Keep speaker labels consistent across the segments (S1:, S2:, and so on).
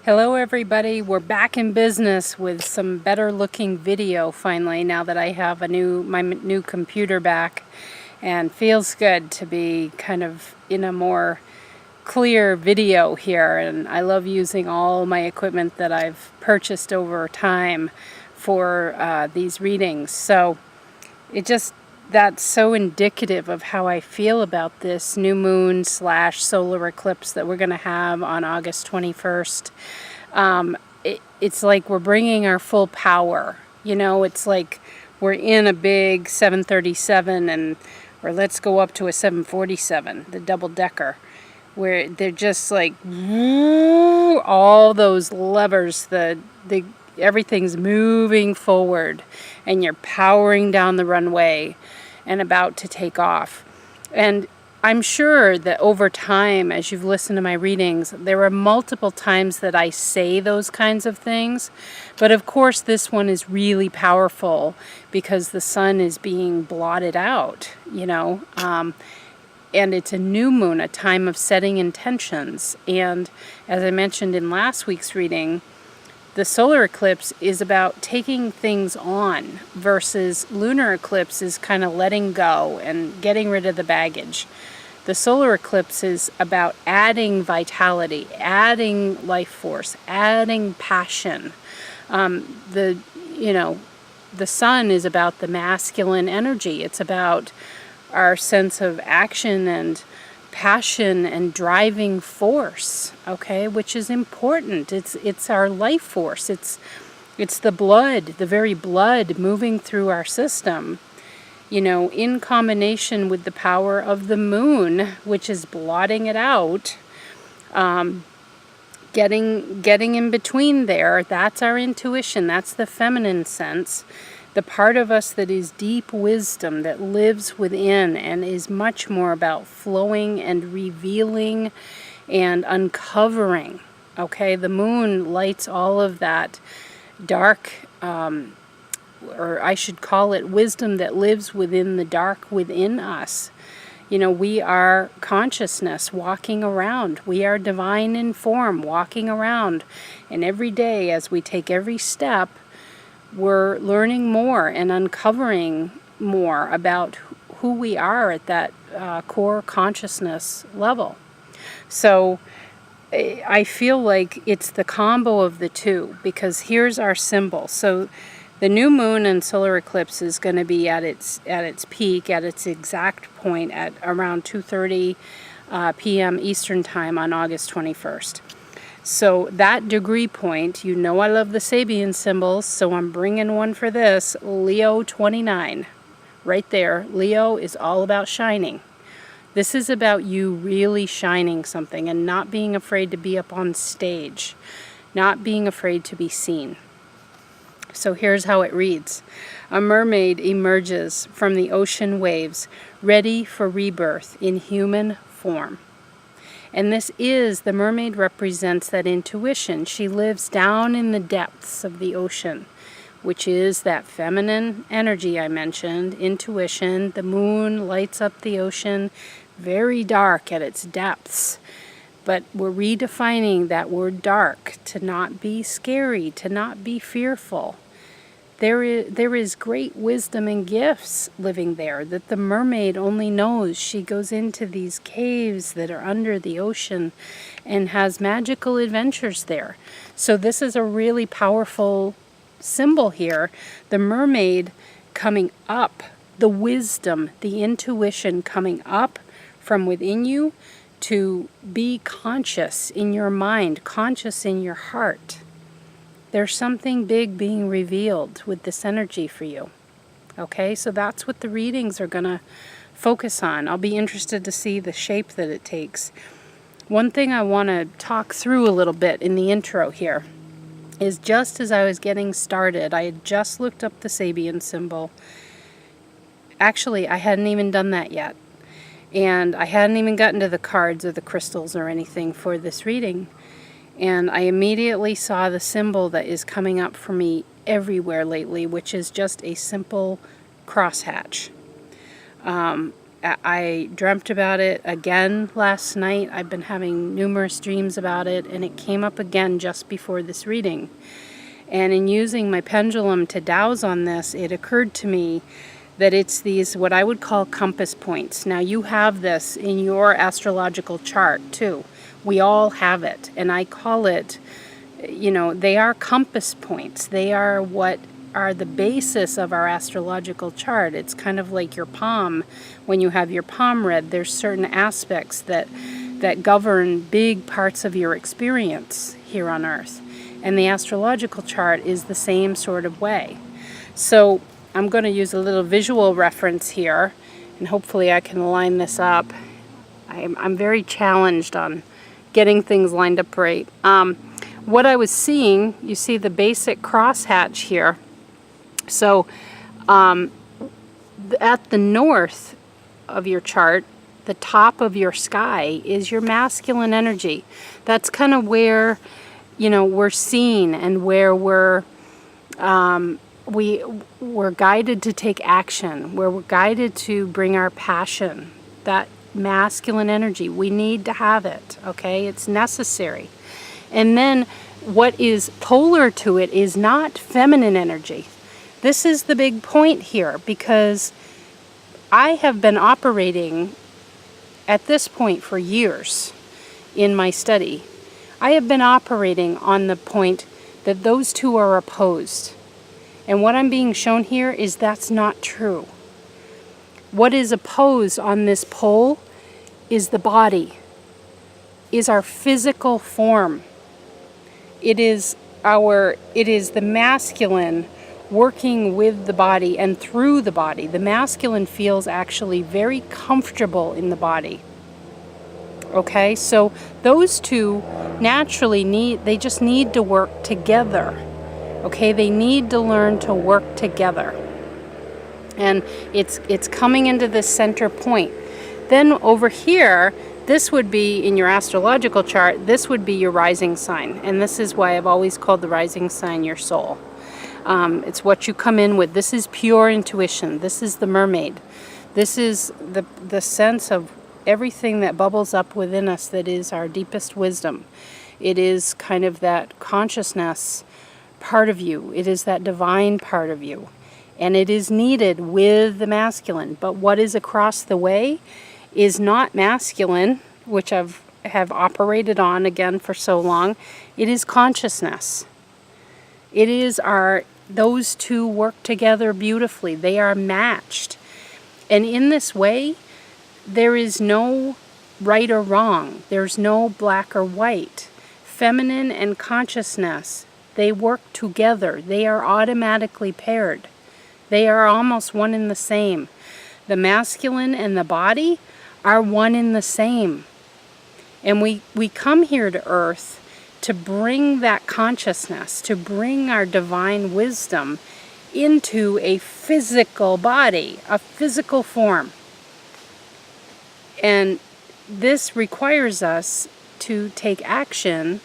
S1: Hello everybody, we're back in business with some better looking video finally now that I have my new computer back, and feels good to be kind of in a more clear video here. And I love using all my equipment that I've purchased over time for these readings. So that's so indicative of how I feel about this new moon / solar eclipse that we're going to have on August 21st. It's like we're bringing our full power. You know, it's like we're in a big 737 or let's go up to a 747, the double decker, where they're just like all those levers, everything's moving forward and you're powering down the runway and about to take off. And I'm sure that over time, as you've listened to my readings, there are multiple times that I say those kinds of things. But of course, this one is really powerful because the sun is being blotted out, you know. And it's a new moon, a time of setting intentions. And as I mentioned in last week's reading, the solar eclipse is about taking things on versus lunar eclipse is kind of letting go and getting rid of the baggage. The solar eclipse is about adding vitality, adding life force, adding passion. The sun is about the masculine energy. It's about our sense of action and passion and driving force, okay, which is important. It's our life force. It's the blood, the very blood moving through our system, you know, in combination with the power of the moon, which is blotting it out, getting in between there. That's our intuition. That's the feminine sense. The part of us that is deep wisdom, that lives within and is much more about flowing and revealing and uncovering. Okay, the moon lights all of that dark, or I should call it wisdom that lives within the dark within us. You know, we are consciousness walking around. We are divine in form walking around. And every day as we take every step, we're learning more and uncovering more about who we are at that core consciousness level. So I feel like it's the combo of the two, because here's our symbol. So the new moon and solar eclipse is going to be at its peak, at its exact point at around 2:30 p.m. Eastern Time on August 21st. So that degree point, you know I love the Sabian symbols, so I'm bringing one for this, Leo 29. Right there, Leo is all about shining. This is about you really shining something and not being afraid to be up on stage, not being afraid to be seen. So here's how it reads. A mermaid emerges from the ocean waves, ready for rebirth in human form. And the mermaid represents that intuition. She lives down in the depths of the ocean, which is that feminine energy I mentioned, intuition. The moon lights up the ocean, very dark at its depths. But we're redefining that word dark to not be scary, to not be fearful. There is great wisdom and gifts living there that the mermaid only knows. She goes into these caves that are under the ocean and has magical adventures there. So this is a really powerful symbol here. The mermaid coming up, the wisdom, the intuition coming up from within you to be conscious in your mind, conscious in your heart. There's something big being revealed with this energy for you. Okay, so that's what the readings are going to focus on. I'll be interested to see the shape that it takes. One thing I want to talk through a little bit in the intro here is just as I was getting started, I had just looked up the Sabian symbol. Actually, I hadn't even done that yet. And I hadn't even gotten to the cards or the crystals or anything for this reading. And I immediately saw the symbol that is coming up for me everywhere lately, which is just a simple crosshatch. I dreamt about it again last night. I've been having numerous dreams about it, and it came up again just before this reading. And in using my pendulum to dowse on this, it occurred to me that it's these, what I would call compass points. Now you have this in your astrological chart too. We all have it, and I call it, you know, they are compass points. They are what are the basis of our astrological chart. It's kind of like your palm. When you have your palm read, there's certain aspects that govern big parts of your experience here on Earth. And the astrological chart is the same sort of way. So I'm going to use a little visual reference here, and hopefully I can line this up. I'm very challenged on getting things lined up right. What I was seeing, you see the basic crosshatch here. So at the north of your chart, the top of your sky is your masculine energy. That's kind of where, you know, we're seen and where we're guided to take action, where we're guided to bring our passion. That masculine energy, we need to have it, okay? It's necessary. And then what is polar to it is not feminine energy. This is the big point here, because I have been operating at this point for years in my study. I have been operating on the point that those two are opposed. And what I'm being shown here is that's not true. What is opposed on this pole is the body, is our physical form. It is the masculine working with the body and through the body. The masculine feels actually very comfortable in the body. Okay, so those two naturally they just need to work together. Okay, they need to learn to work together. And it's coming into this center point. Then over here, this would be, in your astrological chart, this would be your rising sign. And this is why I've always called the rising sign your soul. It's what you come in with. This is pure intuition. This is the mermaid. This is the sense of everything that bubbles up within us that is our deepest wisdom. It is kind of that consciousness part of you. It is that divine part of you. And it is needed with the masculine. But what is across the way is not masculine, which have operated on again for so long. It is consciousness. It is those two work together beautifully. They are matched. And in this way, there is no right or wrong. There's no black or white. Feminine and consciousness, they work together. They are automatically paired. They are almost one and the same. The masculine and the body are one and the same. And we come here to Earth to bring that consciousness, to bring our divine wisdom into a physical body, a physical form. And this requires us to take action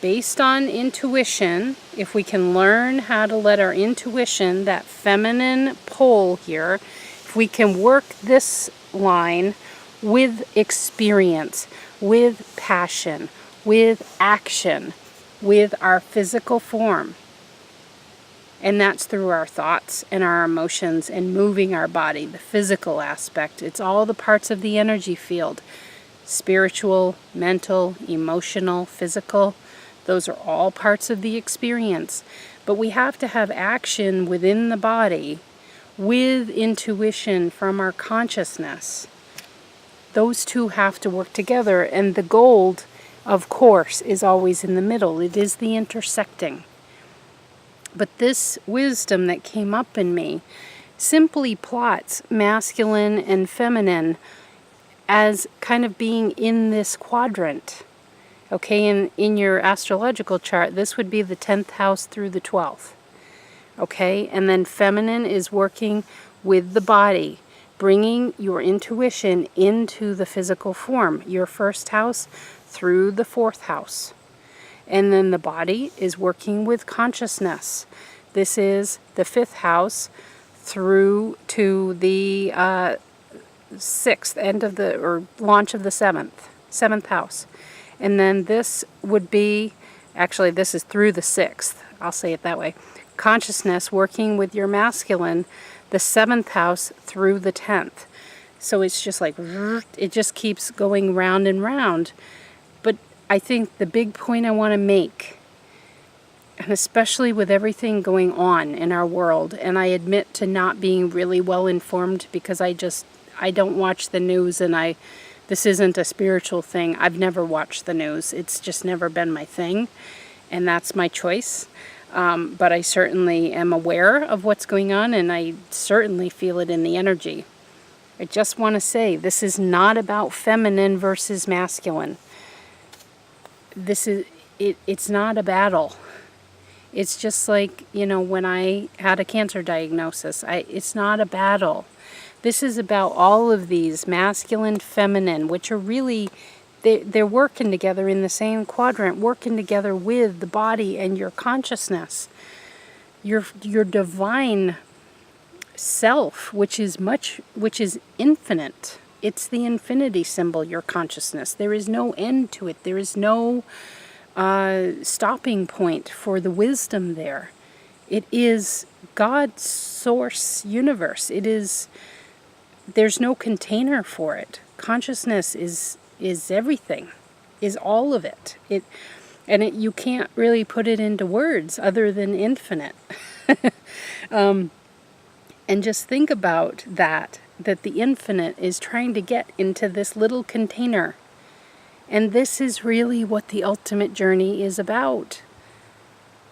S1: based on intuition. If we can learn how to let our intuition, that feminine pole here, if we can work this line with experience, with passion, with action, with our physical form. And that's through our thoughts and our emotions and moving our body, the physical aspect. It's all the parts of the energy field. Spiritual, mental, emotional, physical. Those are all parts of the experience. But we have to have action within the body with intuition from our consciousness. Those two have to work together, and the gold, of course, is always in the middle. It is the intersecting. But this wisdom that came up in me simply plots masculine and feminine as kind of being in this quadrant. Okay, in your astrological chart, this would be the 10th house through the 12th. Okay, and then feminine is working with the body, bringing your intuition into the physical form, your first house through the 4th house. And then the body is working with consciousness. This is the 5th house through to the 6th, end of the, or launch of the 7th house. And then this would be, actually this is through the 6th, I'll say it that way. Consciousness working with your masculine, the 7th house through the 10th. So it's just like, it just keeps going round and round. But I think the big point I want to make, and especially with everything going on in our world, and I admit to not being really well informed because I don't watch the news, and this isn't a spiritual thing. I've never watched the news. It's just never been my thing, and that's my choice. But I certainly am aware of what's going on, and I certainly feel it in the energy. I just want to say, this is not about feminine versus masculine. It's not a battle. It's just like, when I had a cancer diagnosis, it's not a battle. This is about all of these, masculine, feminine, which are really, they're working together in the same quadrant, working together with the body and your consciousness. Your divine self, which is infinite. It's the infinity symbol, your consciousness. There is no end to it. There is no stopping point for the wisdom there. It is God's source universe. There's no container for it. Consciousness is everything, is all of it. You can't really put it into words other than infinite. And just think about that the infinite is trying to get into this little container. And this is really what the ultimate journey is about.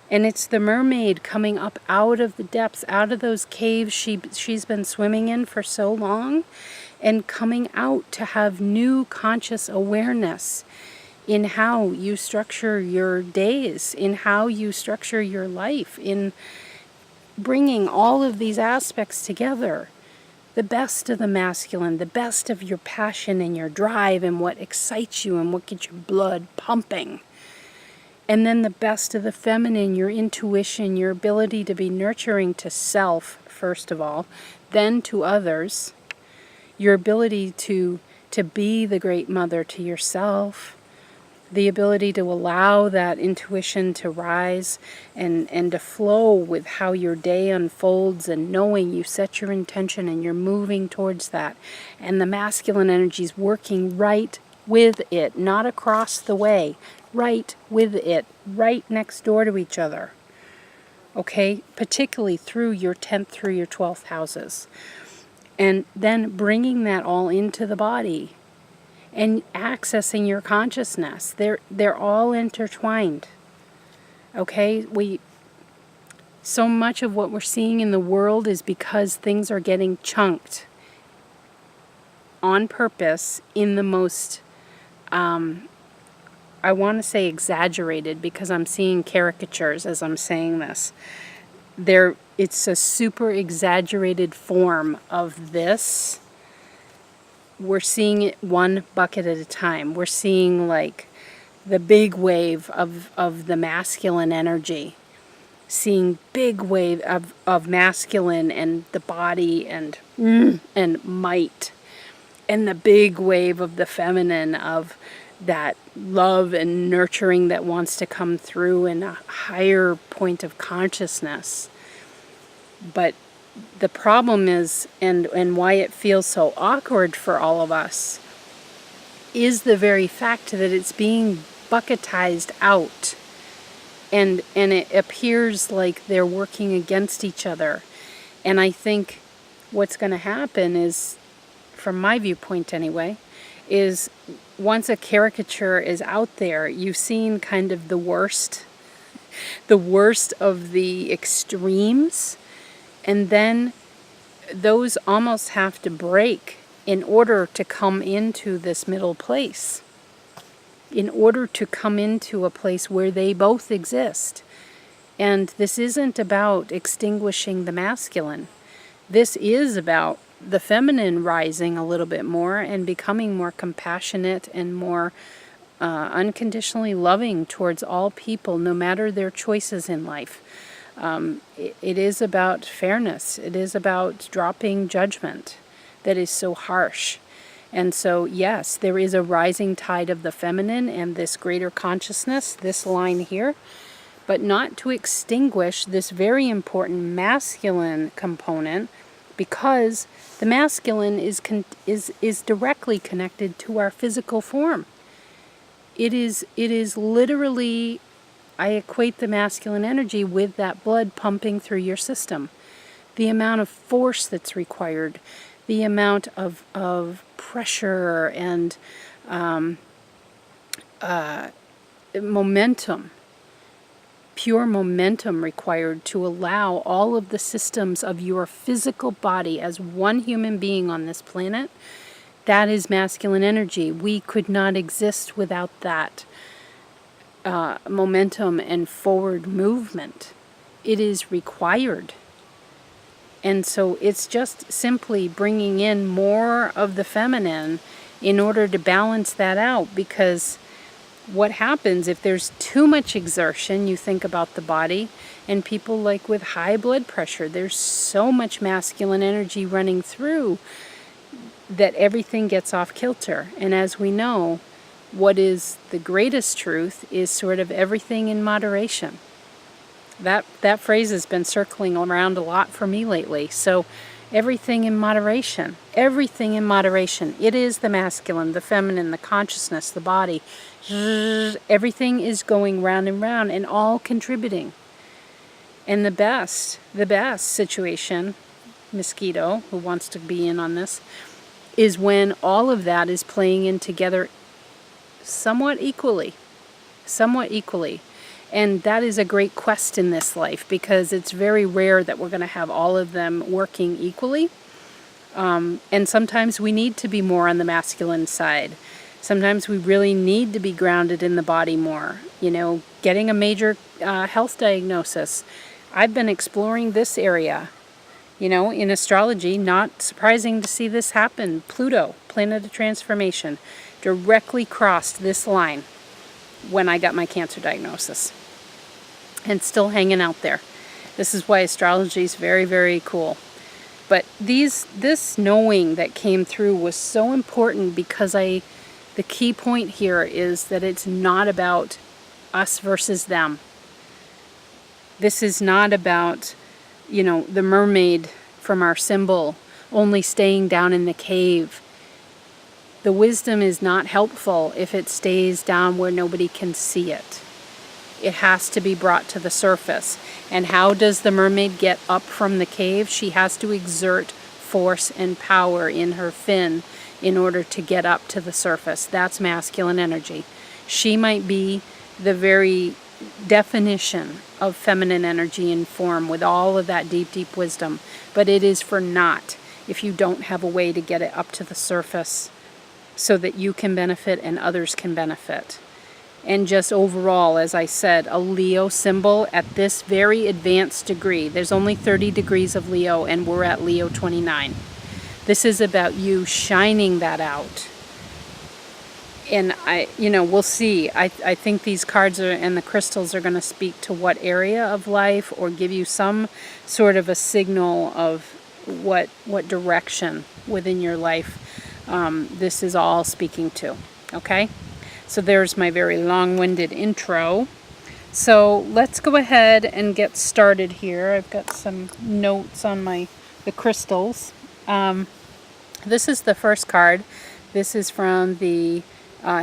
S1: And it's the mermaid coming up out of the depths, out of those caves she's been swimming in for so long, and coming out to have new conscious awareness in how you structure your days, in how you structure your life, in bringing all of these aspects together. The best of the masculine, the best of your passion and your drive and what excites you and what gets your blood pumping. And then the best of the feminine, your intuition, your ability to be nurturing to self, first of all, then to others. Your ability to be the great mother to yourself. The ability to allow that intuition to rise and to flow with how your day unfolds, and knowing you set your intention and you're moving towards that. And the masculine energy is working right with it, not across the way, right with it, right next door to each other. Okay? Particularly through your 10th, through your 12th houses. And then bringing that all into the body and accessing your consciousness. They're all intertwined. Okay? So much of what we're seeing in the world is because things are getting chunked on purpose in the most, I want to say exaggerated, because I'm seeing caricatures as I'm saying this. It's a super exaggerated form of this. We're seeing it one bucket at a time. We're seeing like the big wave of the masculine energy. Seeing big wave of masculine and the body and might. And the big wave of the feminine, of that love and nurturing that wants to come through in a higher point of consciousness. But the problem is, and why it feels so awkward for all of us, is the very fact that it's being bucketized out. And it appears like they're working against each other. And I think what's going to happen is, from my viewpoint anyway, is once a caricature is out there, you've seen kind of the worst of the extremes. And then those almost have to break in order to come into this middle place. In order to come into a place where they both exist. And this isn't about extinguishing the masculine. This is about the feminine rising a little bit more and becoming more compassionate and more unconditionally loving towards all people, no matter their choices in life. It is about fairness. It is about dropping judgment. that is so harsh. And so, yes, there is a rising tide of the feminine and this greater consciousness, this line here, but not to extinguish this very important masculine component, because the masculine is directly connected to our physical form. It is literally, I equate the masculine energy with that blood pumping through your system. The amount of force that's required, the amount of pressure and momentum, pure momentum required to allow all of the systems of your physical body as one human being on this planet. That is masculine energy. We could not exist without that momentum and forward movement. It is required. And so it's just simply bringing in more of the feminine in order to balance that out, because what happens if there's too much exertion, you think about the body, and people like with high blood pressure, there's so much masculine energy running through that everything gets off kilter. And as we know, what is the greatest truth is sort of everything in moderation. That phrase has been circling around a lot for me lately. So everything in moderation. Everything in moderation. It is the masculine, the feminine, the consciousness, the body. Everything is going round and round and all contributing. And the best situation, Mosquito, who wants to be in on this, is when all of that is playing in together somewhat equally. And that is a great quest in this life, because it's very rare that we're going to have all of them working equally. And sometimes we need to be more on the masculine side. Sometimes we really need to be grounded in the body more. You know, getting a major health diagnosis. I've been exploring this area. You know, in astrology, not surprising to see this happen. Pluto, planet of transformation, directly crossed this line when I got my cancer diagnosis. And still hanging out there. This is why astrology is very, very cool. But this knowing that came through was so important, because the key point here is that it's not about us versus them. This is not about, you know, the mermaid from our symbol only staying down in the cave. The wisdom is not helpful if it stays down where nobody can see it. It has to be brought to the surface. And how does the mermaid get up from the cave? She has to exert force and power in her fin in order to get up to the surface. That's masculine energy. She might be the very definition of feminine energy in form, with all of that deep, deep wisdom. But it is for naught if you don't have a way to get it up to the surface so that you can benefit and others can benefit. And just overall, as I said, a Leo symbol at this very advanced degree. There's only 30 degrees of Leo, and we're at Leo 29. This is about you shining that out. And we'll see. I think these cards and the crystals are going to speak to what area of life, or give you some sort of a signal of what direction within your life this is all speaking to. Okay? So there's my very long-winded intro. So let's go ahead and get started here. I've got some notes on the crystals. This is the first card. This is from the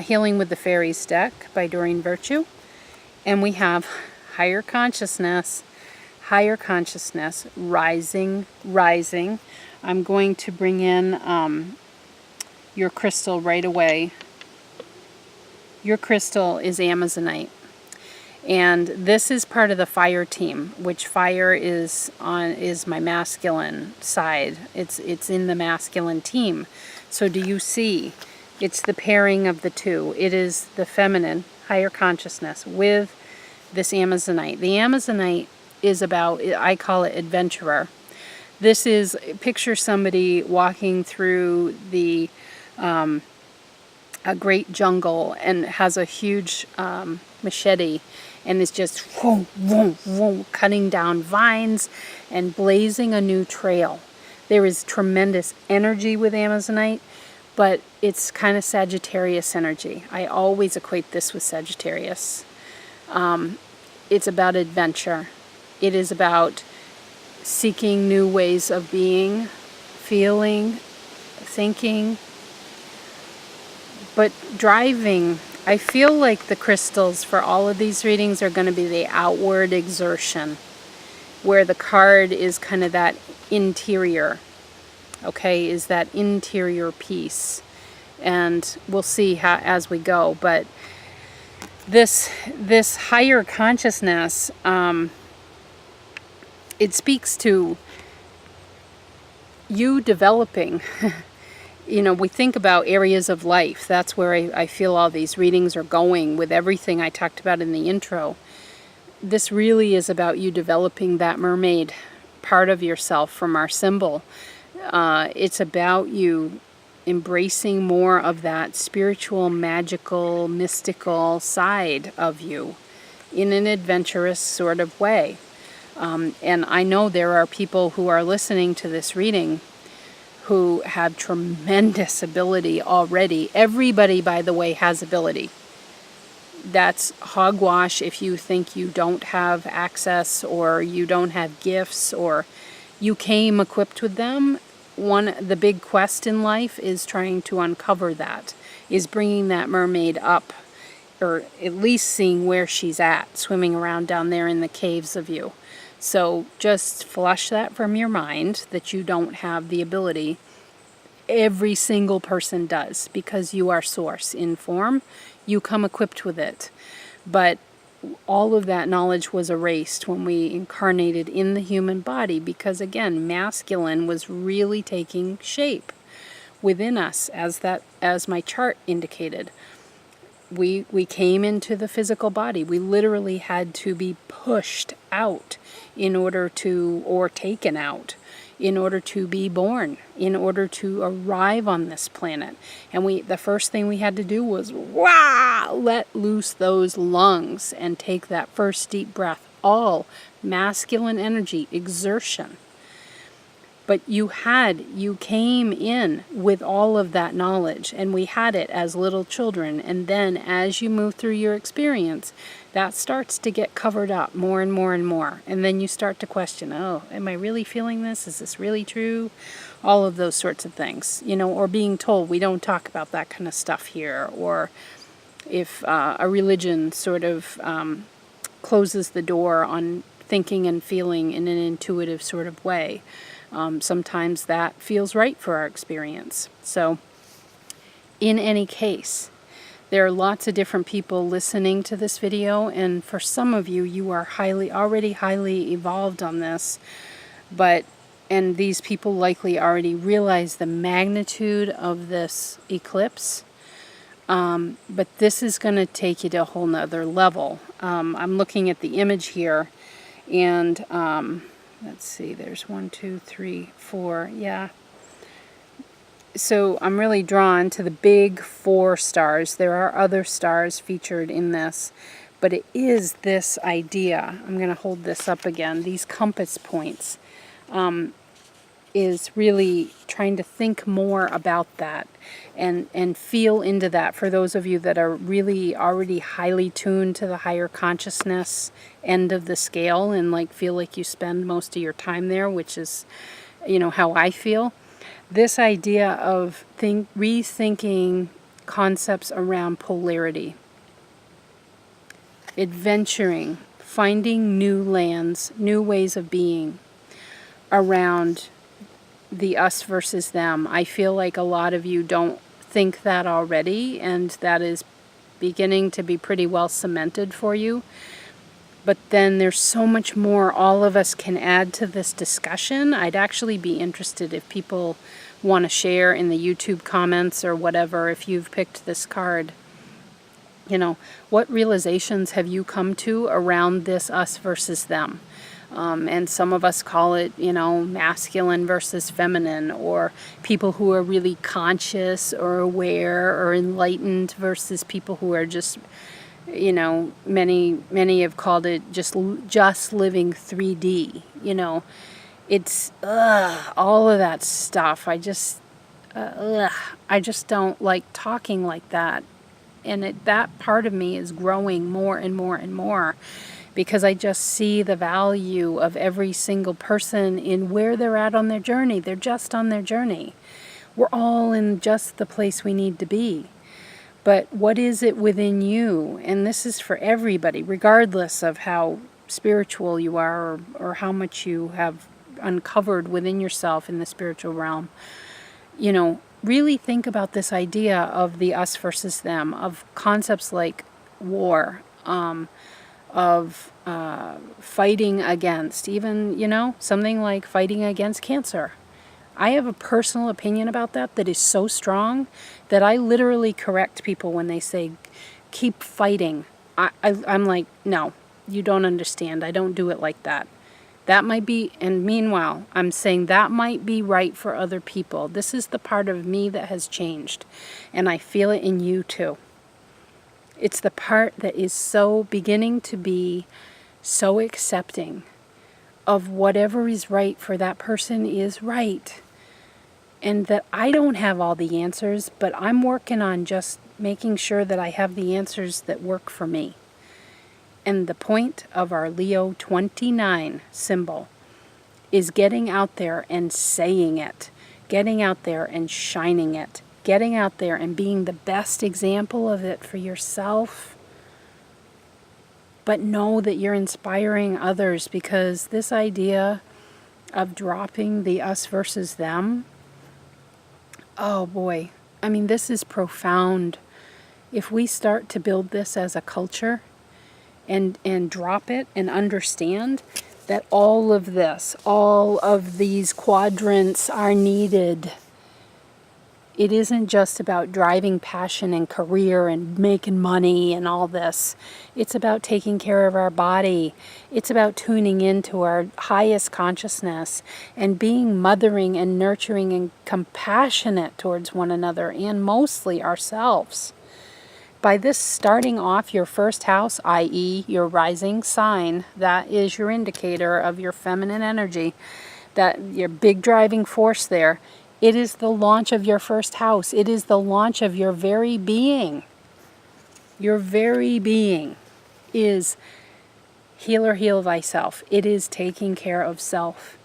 S1: Healing with the Fairies deck by Doreen Virtue. And we have higher consciousness, rising. I'm going to bring in your crystal right away. Your crystal is Amazonite, and this is part of the fire team, which fire is my masculine side. It's in the masculine team. So do you see? It's the pairing of the two. It is the feminine, higher consciousness with this Amazonite. The Amazonite is about, I call it adventurer. This is, picture somebody walking through a great jungle and has a huge machete and is just cutting down vines and blazing a new trail. There is tremendous energy with Amazonite, but it's kind of Sagittarius energy. I always equate this with Sagittarius. It's about adventure. It is about seeking new ways of being, feeling, thinking, but driving. I feel like the crystals for all of these readings are going to be the outward exertion, where the card is kind of that interior, okay, is that interior peace. And we'll see how as we go, but this higher consciousness, it speaks to you developing. You know, we think about areas of life. That's where I feel all these readings are going with everything I talked about in the intro. This really is about you developing that mermaid part of yourself from our symbol. It's about you embracing more of that spiritual, magical, mystical side of you in an adventurous sort of way. And I know there are people who are listening to this reading who have tremendous ability already. Everybody, by the way, has ability. That's hogwash if you think you don't have access or you don't have gifts or you came equipped with them. The big quest in life is trying to uncover that, is bringing that mermaid up, or at least seeing where she's at, swimming around down there in the caves of you. So just flush that from your mind that you don't have the ability. Every single person does, because you are source in form. You come equipped with it. But all of that knowledge was erased when we incarnated in the human body, because again, masculine was really taking shape within us, as my chart indicated. We came into the physical body. We literally had to be pushed out in order to, or taken out, in order to be born, in order to arrive on this planet. And the first thing we had to do was, let loose those lungs and take that first deep breath. All masculine energy, exertion. But you came in with all of that knowledge, and we had it as little children. And then as you move through your experience, that starts to get covered up more and more and more. And then you start to question, oh, am I really feeling this? Is this really true? All of those sorts of things, you know, or being told we don't talk about that kind of stuff here. Or if a religion sort of closes the door on thinking and feeling in an intuitive sort of way. Sometimes that feels right for our experience. So, in any case, there are lots of different people listening to this video, and for some of you, you are already highly evolved on this, and these people likely already realize the magnitude of this eclipse. But this is going to take you to a whole nother level. I'm looking at the image here, and let's see, there's 1, 2, 3, 4, yeah. So I'm really drawn to the big 4 stars. There are other stars featured in this, but it is this idea. I'm going to hold this up again. These compass points is really trying to think more about that and feel into that for those of you that are really already highly tuned to the higher consciousness end of the scale and like feel like you spend most of your time there, which is, you know, how I feel. This idea of rethinking concepts around polarity, adventuring, finding new lands, new ways of being around the us versus them. I feel like a lot of you don't think that already, and that is beginning to be pretty well cemented for you. But then there's so much more all of us can add to this discussion. I'd actually be interested if people want to share in the YouTube comments or whatever, if you've picked this card. You know, what realizations have you come to around this us versus them? And some of us call it, you know, masculine versus feminine, or people who are really conscious or aware or enlightened versus people who are just, you know, many have called it just living 3D, you know. It's all of that stuff. I just don't like talking like that. And that part of me is growing more and more and more, because I just see the value of every single person in where they're at on their journey. They're just on their journey. We're all in just the place we need to be. But what is it within you? And this is for everybody, regardless of how spiritual you are, or how much you have uncovered within yourself in the spiritual realm. You know, really think about this idea of the us versus them, of concepts like war, of fighting against, even, you know, something like fighting against cancer. I have a personal opinion about that is so strong that I literally correct people when they say, keep fighting. I'm like, no, you don't understand. I don't do it like that. That might be, and meanwhile, I'm saying that might be right for other people. This is the part of me that has changed, and I feel it in you too. It's the part that is so beginning to be so accepting of whatever is right for that person is right. And that I don't have all the answers, but I'm working on just making sure that I have the answers that work for me. And the point of our Leo 29 symbol is getting out there and saying it, getting out there and shining it, getting out there and being the best example of it for yourself. But know that you're inspiring others, because this idea of dropping the us versus them, oh boy, I mean, this is profound. If we start to build this as a culture and drop it and understand that all of this, all of these quadrants are needed. It isn't just about driving passion and career and making money and all this. It's about taking care of our body. It's about tuning into our highest consciousness and being mothering and nurturing and compassionate towards one another, and mostly ourselves. By this starting off your first house, i.e. your rising sign, that is your indicator of your feminine energy, that your big driving force there. It is the launch of your first house. It is the launch of your very being. Your very being is heal or heal thyself. It is taking care of self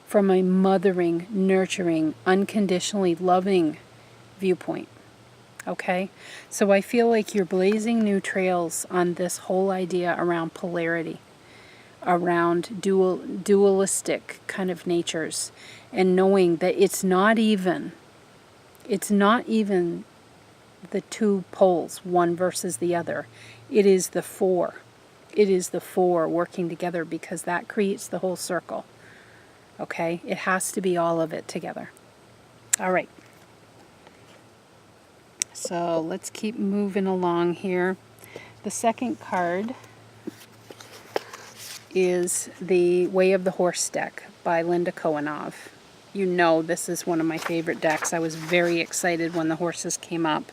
S1: from a mothering, nurturing, unconditionally loving viewpoint. Okay? So I feel like you're blazing new trails on this whole idea around polarity, around dualistic kind of natures, and knowing that it's not even the two poles, one versus the other. It is the four. It is the four working together, because that creates the whole circle. Okay? It has to be all of it together. All right. So let's keep moving along here. The second card is the Way of the Horse deck by Linda Kohanov. You know, this is one of my favorite decks. I was very excited when the horses came up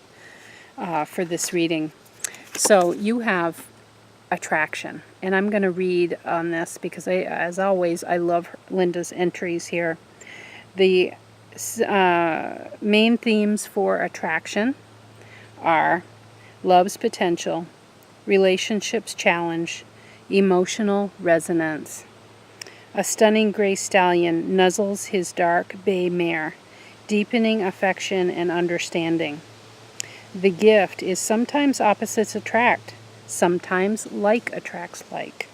S1: for this reading. So you have attraction, and I'm going to read on this because, as always, I love Linda's entries here. The main themes for attraction are love's potential, relationships challenge, emotional resonance. A stunning gray stallion nuzzles his dark bay mare, deepening affection and understanding. The gift is sometimes opposites attract, sometimes like attracts like.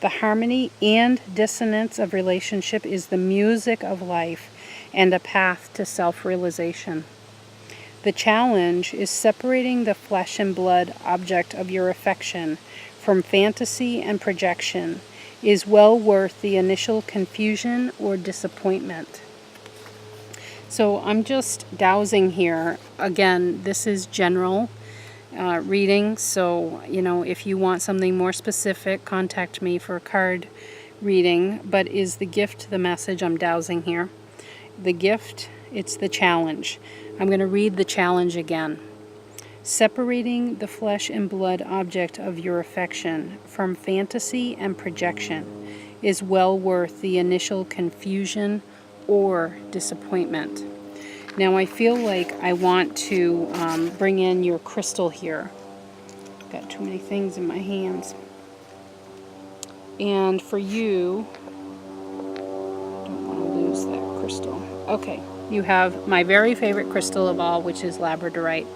S1: The harmony and dissonance of relationship is the music of life and a path to self-realization. The challenge is separating the flesh and blood object of your affection from fantasy and projection is well worth the initial confusion or disappointment. So I'm just dowsing here. Again, this is general reading, so if you want something more specific, contact me for a card reading. But is the gift the message? I'm dowsing here. The gift, it's the challenge. I'm going to read the challenge again. Separating the flesh and blood object of your affection from fantasy and projection is well worth the initial confusion or disappointment. Now I feel like I want to bring in your crystal here. Got too many things in my hands. And for you, don't want to lose that crystal. Okay, you have my very favorite crystal of all, which is labradorite.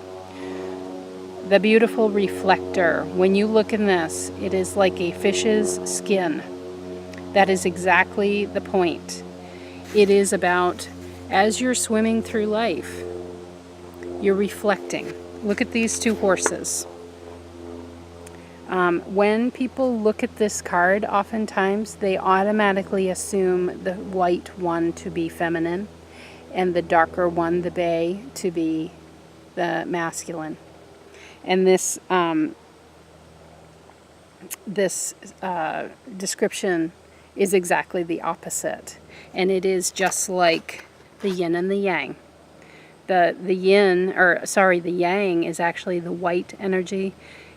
S1: The beautiful reflector. When you look in this, it is like a fish's skin. That is exactly the point. It is about, as you're swimming through life, you're reflecting. Look at these two horses. When people look at this card, oftentimes they automatically assume the white one to be feminine and the darker one, the bay, to be the masculine. And this description is exactly the opposite. And it is just like the yin and the yang. The yang is actually the white energy,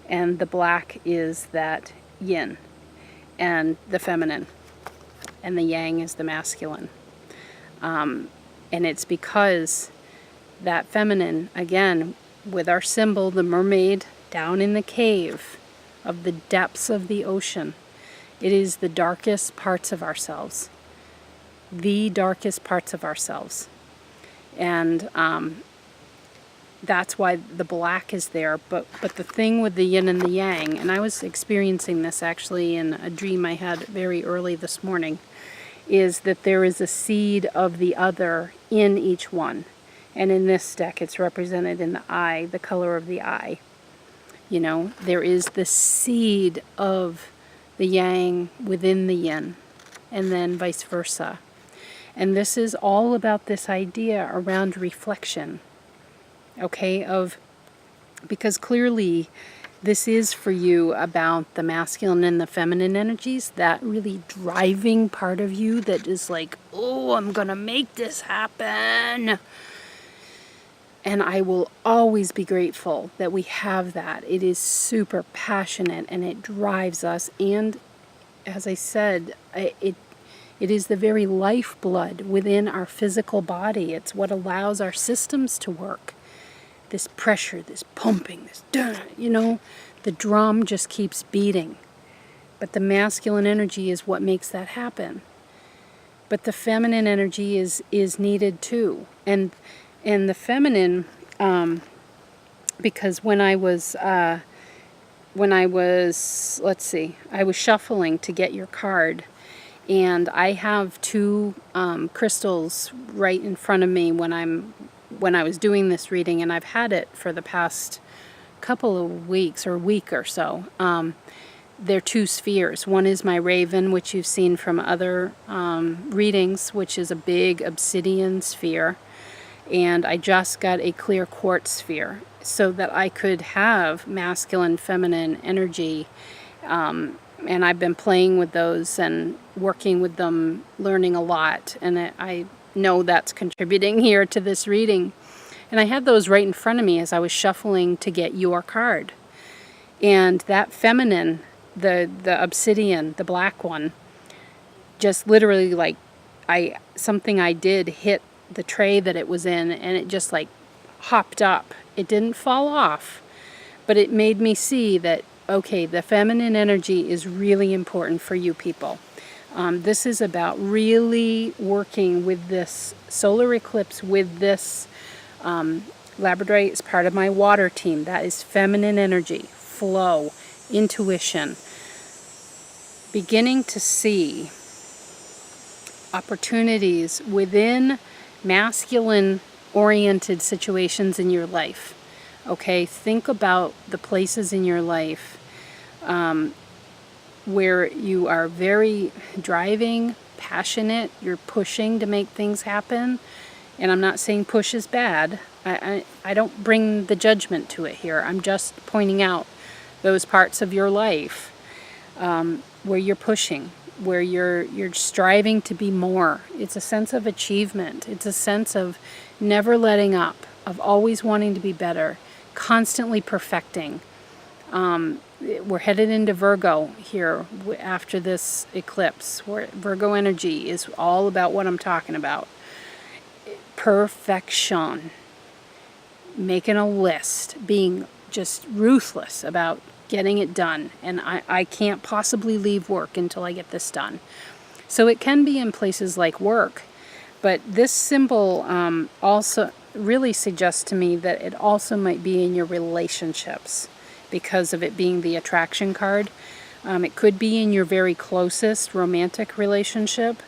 S1: and the black is that yin and the feminine, and the yang is the masculine. And it's because that feminine, again, with our symbol, the mermaid, down in the cave of the depths of the ocean, it is the darkest parts of ourselves. The darkest parts of ourselves. And that's why the black is there. But the thing with the yin and the yang, and I was experiencing this actually in a dream I had very early this morning, is that there is a seed of the other in each one. And in this deck, it's represented in the eye, the color of the eye. You know, there is the seed of the yang within the yin, and then vice versa. And this is all about this idea around reflection, okay, because clearly this is for you about the masculine and the feminine energies, that really driving part of you that is like, oh, I'm gonna make this happen. And I will always be grateful that we have that. It is super passionate and it drives us. And as I said, it is the very lifeblood within our physical body. It's what allows our systems to work. This pressure, this pumping, this, you know, the drum just keeps beating. But the masculine energy is what makes that happen. But the feminine energy is needed too. And the feminine, because when I was, let's see, I was shuffling to get your card, and I have two crystals right in front of me when I was doing this reading, and I've had it for the past couple of weeks or week or so. They're two spheres. One is my raven, which you've seen from other readings, which is a big obsidian sphere. And I just got a clear quartz sphere so that I could have masculine, feminine energy. And I've been playing with those and working with them, learning a lot. And I know that's contributing here to this reading. And I had those right in front of me as I was shuffling to get your card. And that feminine, the obsidian, the black one, just literally like something I did hit the tray that it was in, and it just like hopped up. It didn't fall off, but it made me see that, okay, the feminine energy is really important for you people. This is about really working with this solar eclipse, with this labradorite is part of my water team. That is feminine energy, flow, intuition, beginning to see opportunities within masculine-oriented situations in your life. Okay, think about the places in your life where you are very driving, passionate, you're pushing to make things happen. And I'm not saying push is bad. I don't bring the judgment to it here. I'm just pointing out those parts of your life where you're pushing, where you're striving to be more. It's a sense of achievement. It's a sense of never letting up, of always wanting to be better, constantly perfecting. We're headed into Virgo here after this eclipse. Virgo energy is all about what I'm talking about. Perfection. Making a list. Being just ruthless about getting it done. And I can't possibly leave work until I get this done. So it can be in places like work. But this symbol also really suggests to me that it also might be in your relationships, because of it being the attraction card. It could be in your very closest romantic relationship,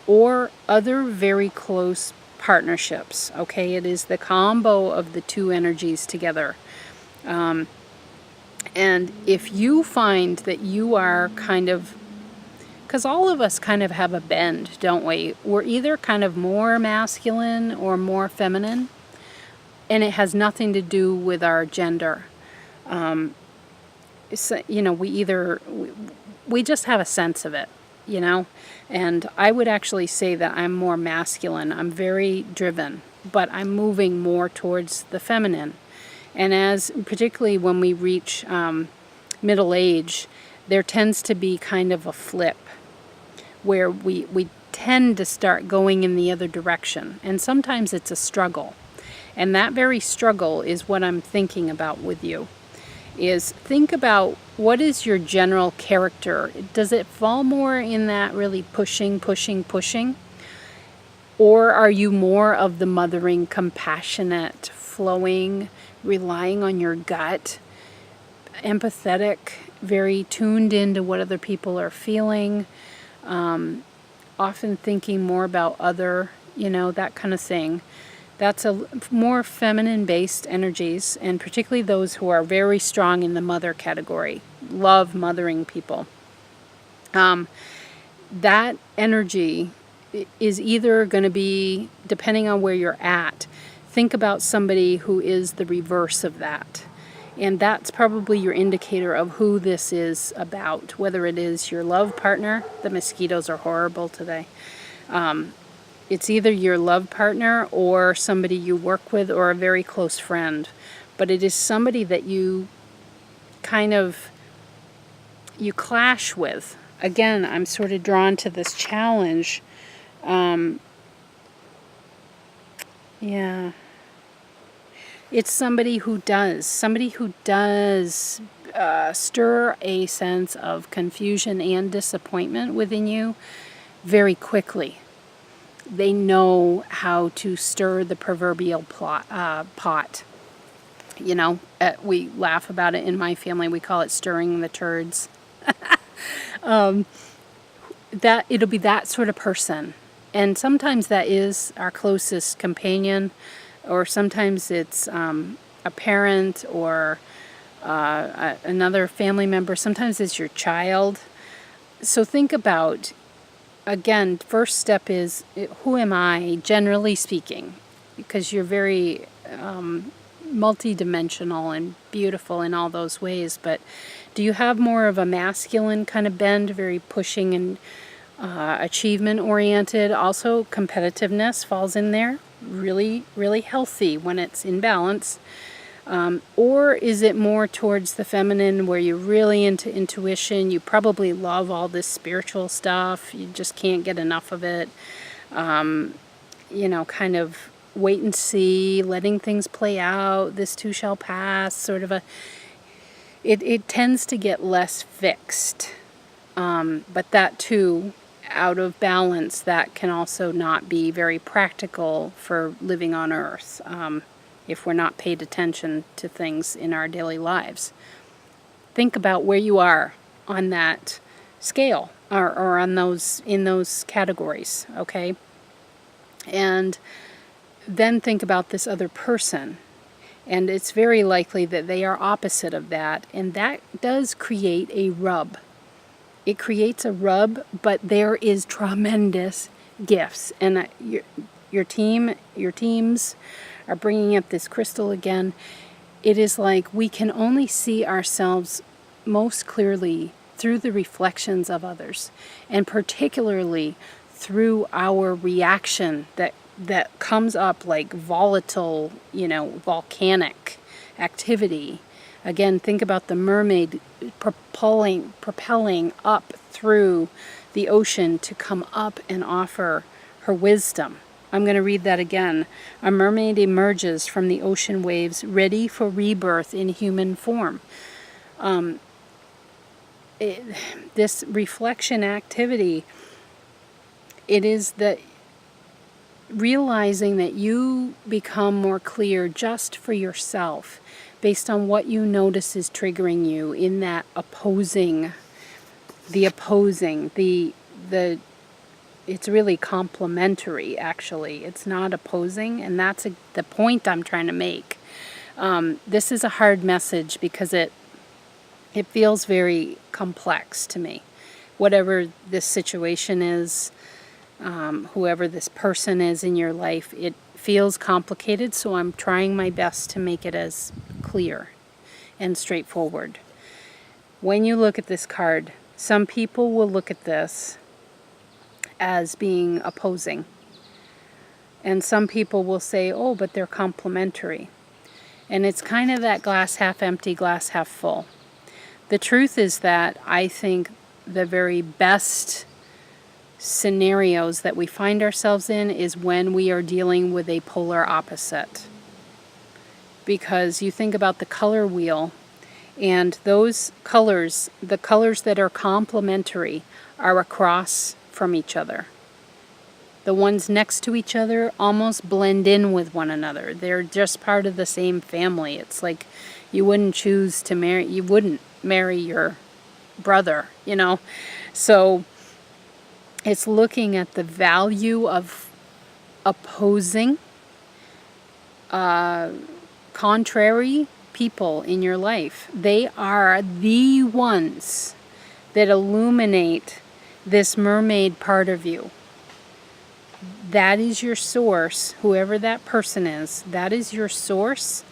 S1: or other very close partnerships. Okay, it is the combo of the two energies together. And if you find that you are kind of, because all of us kind of have a bend, don't we? We're either kind of more masculine or more feminine, and it has nothing to do with our gender. So, we just have a sense of it, and I would actually say that I'm more masculine. I'm very driven, but I'm moving more towards the feminine. And particularly when we reach middle age, there tends to be kind of a flip where we tend to start going in the other direction, and sometimes it's a struggle. And that very struggle is what I'm thinking about with you. Is think about, what is your general character? Does it fall more in that really pushing? Or are you more of the mothering, compassionate, flowing, relying on your gut, empathetic, very tuned into what other people are feeling, often thinking more about that kind of thing? That's a more feminine-based energies, and particularly those who are very strong in the mother category, love mothering people. That energy is either going to be, depending on where you're at, think about somebody who is the reverse of that. And that's probably your indicator of who this is about, whether it is your love partner. The mosquitoes are horrible today. It's either your love partner or somebody you work with or a very close friend. But it is somebody that you clash with. Again, I'm sort of drawn to this challenge. It's somebody who does stir a sense of confusion and disappointment within you very quickly. They know how to stir the proverbial pot. We laugh about it in my family. We call it stirring the turds. That it'll be that sort of person. And sometimes that is our closest companion, or sometimes it's a parent or another family member. Sometimes it's your child. So think about, again, first step is, who am I, generally speaking? Because you're very multi-dimensional and beautiful in all those ways. But do you have more of a masculine kind of bend, very pushing and achievement-oriented? Also, competitiveness falls in there. Really, really healthy when it's in balance. Or is it more towards the feminine, where you're really into intuition? You probably love all this spiritual stuff. You just can't get enough of it. Kind of wait and see, letting things play out. This too shall pass. Sort of it tends to get less fixed. But that too, out of balance, that can also not be very practical for living on Earth. If we're not paid attention to things in our daily lives. Think about where you are on that scale, or on in those categories, okay? And then think about this other person. And it's very likely that they are opposite of that, and that does create a rub. It creates a rub, but there is tremendous gifts. And your teams are bringing up this crystal again. It is like we can only see ourselves most clearly through the reflections of others, and particularly through our reaction that comes up like volatile, volcanic activity Again, think about the mermaid propelling up through the ocean to come up and offer her wisdom. I'm going to read that again. A mermaid emerges from the ocean waves, ready for rebirth in human form. This reflection activity, it is that realizing that you become more clear just for yourself based on what you notice is triggering you in that opposing, it's really complementary, actually. It's not opposing, and that's the point I'm trying to make. This is a hard message because it feels very complex to me. Whatever this situation is, whoever this person is in your life, it feels complicated, so I'm trying my best to make it as clear and straightforward. When you look at this card, some people will look at this as being opposing. And some people will say, oh, but they're complementary. And it's kind of that glass half empty, glass half full. The truth is that I think the very best scenarios that we find ourselves in is when we are dealing with a polar opposite. Because you think about the color wheel, and those colors, the colors that are complementary, are across from each other. The ones next to each other almost blend in with one another. They're just part of the same family. It's like you wouldn't marry your brother, you know. So it's looking at the value of opposing, contrary people in your life. They are the ones that illuminate this mermaid part of you. That is your source, whoever that person is, that is your source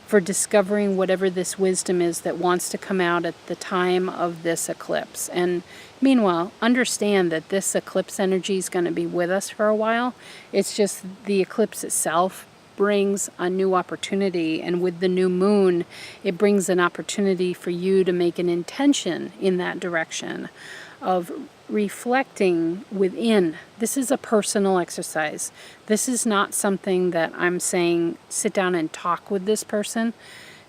S1: for discovering whatever this wisdom is that wants to come out at the time of this eclipse. And meanwhile, understand that this eclipse energy is going to be with us for a while. It's just the eclipse itself brings a new opportunity, and with the new moon, it brings an opportunity for you to make an intention in that direction of reflecting within. This is a personal exercise. This is not something that I'm saying sit down and talk with this person.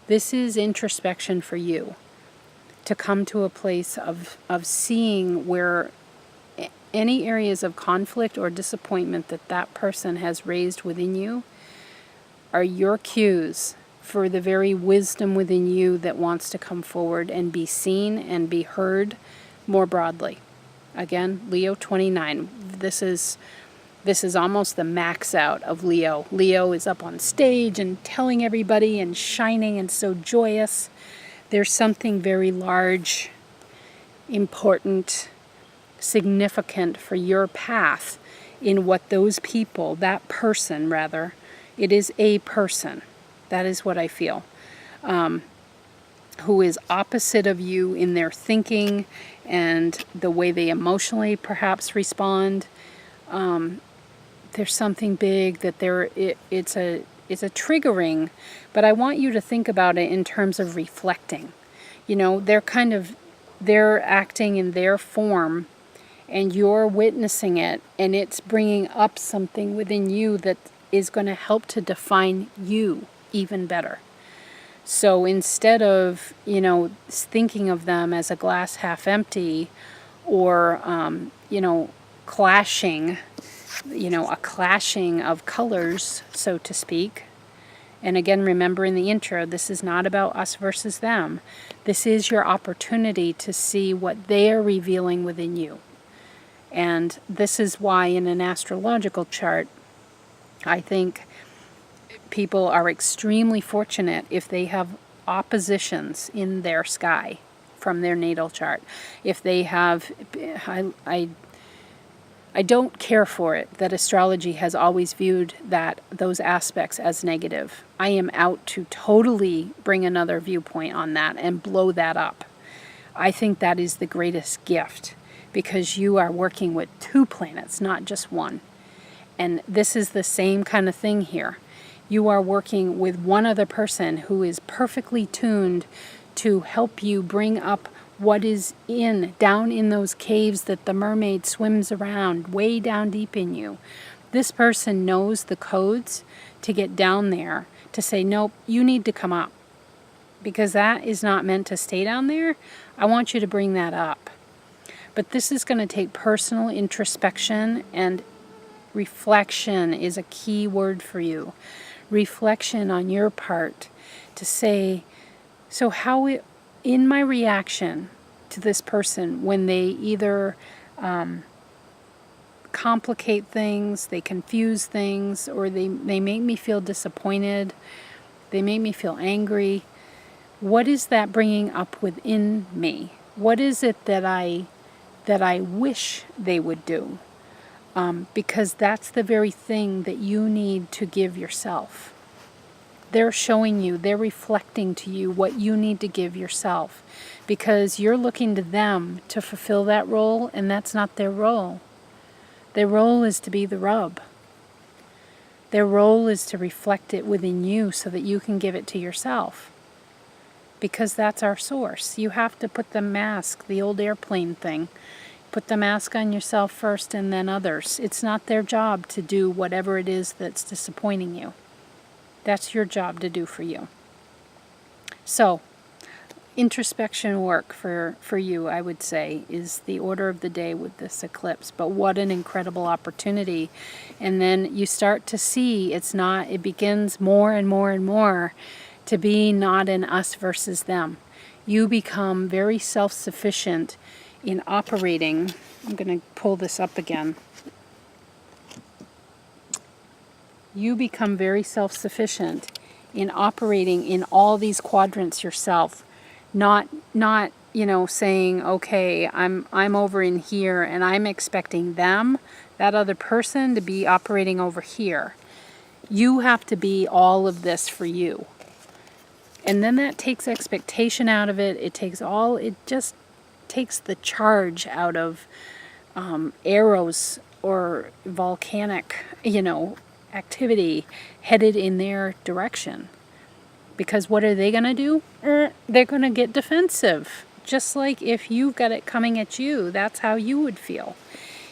S1: This is introspection for you to come to a place of seeing where any areas of conflict or disappointment that that person has raised within you are your cues for the very wisdom within you that wants to come forward and be seen and be heard more broadly. Again, Leo 29. This is almost the max out of Leo. Leo is up on stage and telling everybody and shining and so joyous. There's something very large, important, significant for your path in what those people, that person rather, it is a person. That is what I feel. Who is opposite of you in their thinking and the way they emotionally perhaps respond. There's something big that it's a triggering, but I want you to think about it in terms of reflecting. You know, they're acting in their form, and you're witnessing it, and it's bringing up something within you that is going to help to define you even better. So instead of, thinking of them as a glass half empty or, clashing, a clashing of colors, so to speak. And again, remember in the intro, this is not about us versus them. This is your opportunity to see what they are revealing within you. And this is why in an astrological chart, I think people are extremely fortunate if they have oppositions in their sky from their natal chart. If they have, I don't care for it that astrology has always viewed those aspects as negative. I am out to totally bring another viewpoint on that and blow that up. I think that is the greatest gift because you are working with two planets, not just one. And this is the same kind of thing here. You are working with one other person who is perfectly tuned to help you bring up what is down in those caves that the mermaid swims around, way down deep in you. This person knows the codes to get down there, to say, nope, you need to come up. Because that is not meant to stay down there. I want you to bring that up. But this is going to take personal introspection, and reflection is a key word for you. Reflection on your part to say, so how in my reaction to this person, when they either complicate things, they confuse things, or they make me feel disappointed, they make me feel angry, what is that bringing up within me? What is it that I wish they would do? Because that's the very thing that you need to give yourself. They're showing you, they're reflecting to you what you need to give yourself, because you're looking to them to fulfill that role, and that's not their role. Their role is to be the rub. Their role is to reflect it within you so that you can give it to yourself. Because that's our source. You have to put the mask, the old airplane thing. Put the mask on yourself first and then others. It's not their job to do whatever it is that's disappointing you. That's your job to do for you. So, introspection work for you, I would say, is the order of the day with this eclipse. But what an incredible opportunity. And then you start to see it begins more and more and more to be not an us versus them. You become very self-sufficient in operating. I'm going to pull this up again. You become very self-sufficient in operating in all these quadrants yourself. Not saying, okay, I'm over in here and I'm expecting them, that other person, to be operating over here. You have to be all of this for you. And then that takes expectation out of it. It just takes the charge out of arrows or volcanic, activity headed in their direction. Because what are they going to do? They're going to get defensive. Just like if you've got it coming at you, that's how you would feel.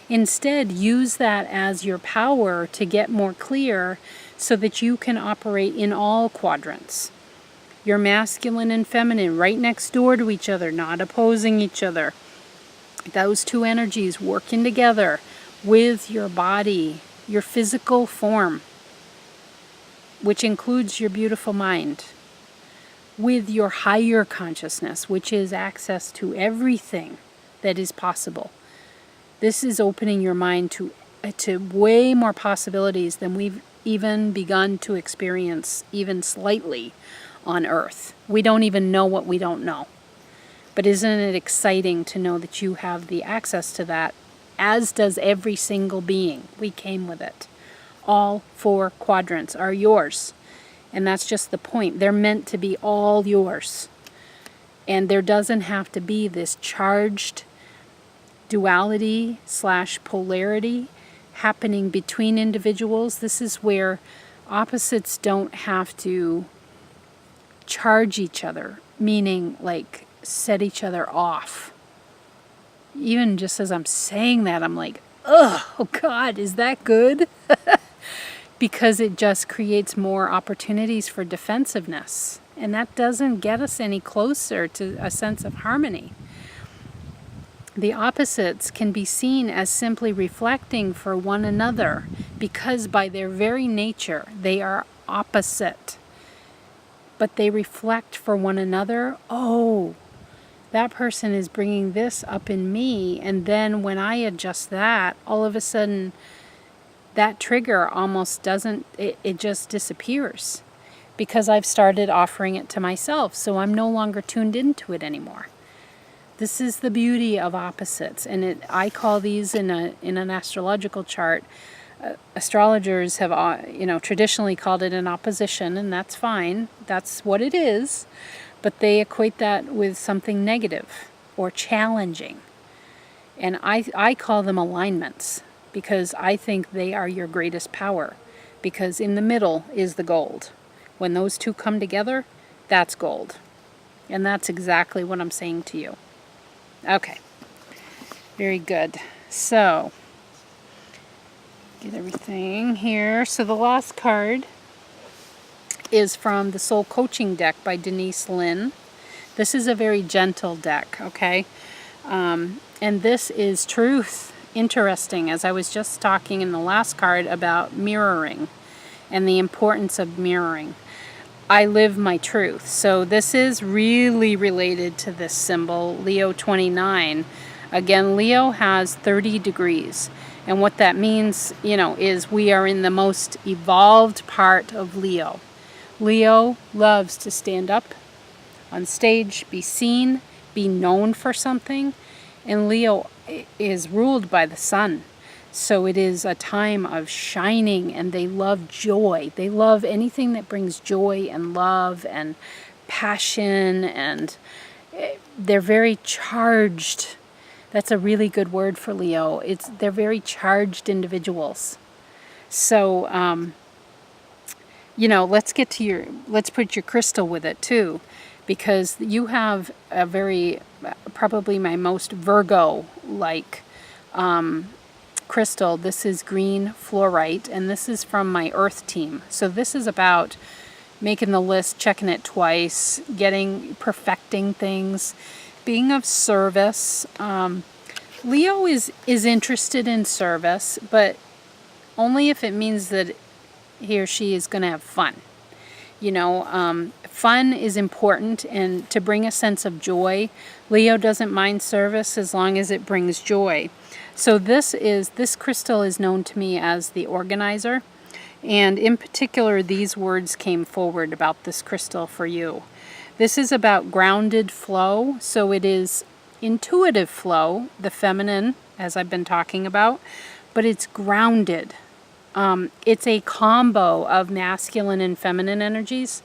S1: Instead, use that as your power to get more clear so that you can operate in all quadrants. You're masculine and feminine right next door to each other, not opposing each other. Those two energies working together with your body, your physical form, which includes your beautiful mind, with your higher consciousness, which is access to everything that is possible. This is opening your mind to way more possibilities than we've even begun to experience, even slightly, on Earth. We don't even know what we don't know. But isn't it exciting to know that you have the access to that, as does every single being. We came with it. All 4 quadrants are yours. And that's just the point. They're meant to be all yours. And there doesn't have to be this charged duality / polarity happening between individuals. This is where opposites don't have to charge each other, meaning like set each other off. Even just as I'm saying that, I'm like, oh God, is that good? Because it just creates more opportunities for defensiveness. And that doesn't get us any closer to a sense of harmony. The opposites can be seen as simply reflecting for one another, because by their very nature, they are opposite. But they reflect for one another. Oh, that person is bringing this up in me, and then when I adjust that, all of a sudden that trigger almost doesn't, it just disappears, because I've started offering it to myself, so I'm no longer tuned into it anymore. This is the beauty of opposites, and I call these in an astrological chart. Astrologers have traditionally called it an opposition, and that's fine. That's what it is. But they equate that with something negative or challenging. And I call them alignments, because I think they are your greatest power. because in the middle is the gold. When those two come together, that's gold. And that's exactly what I'm saying to you. Okay. Very good. So, get everything here. So the last card is from the Soul Coaching deck by Denise Lynn. This is a very gentle deck, okay? And this is truth. Interesting, as I was just talking in the last card about mirroring and the importance of mirroring. I live my truth. So this is really related to this symbol, Leo 29. Again, Leo has 30 degrees. And what that means, you know, is we are in the most evolved part of Leo. Leo loves to stand up on stage, be seen, be known for something. And Leo is ruled by the sun. So it is a time of shining, and they love joy. They love anything that brings joy and love and passion, and they're very charged. That's a really good word for Leo. They're very charged individuals. So, you know, let's put your crystal with it too, because you have a probably my most Virgo-like crystal. This is green fluorite, and this is from my Earth team. So this is about making the list, checking it twice, perfecting things, being of service. Leo is interested in service, but only if it means that he or she is going to have fun. You know, fun is important, and to bring a sense of joy. Leo doesn't mind service as long as it brings joy. So this crystal is known to me as the organizer, and in particular these words came forward about this crystal for you. This is about grounded flow, so it is intuitive flow, the feminine, as I've been talking about, but it's grounded. It's a combo of masculine and feminine energies.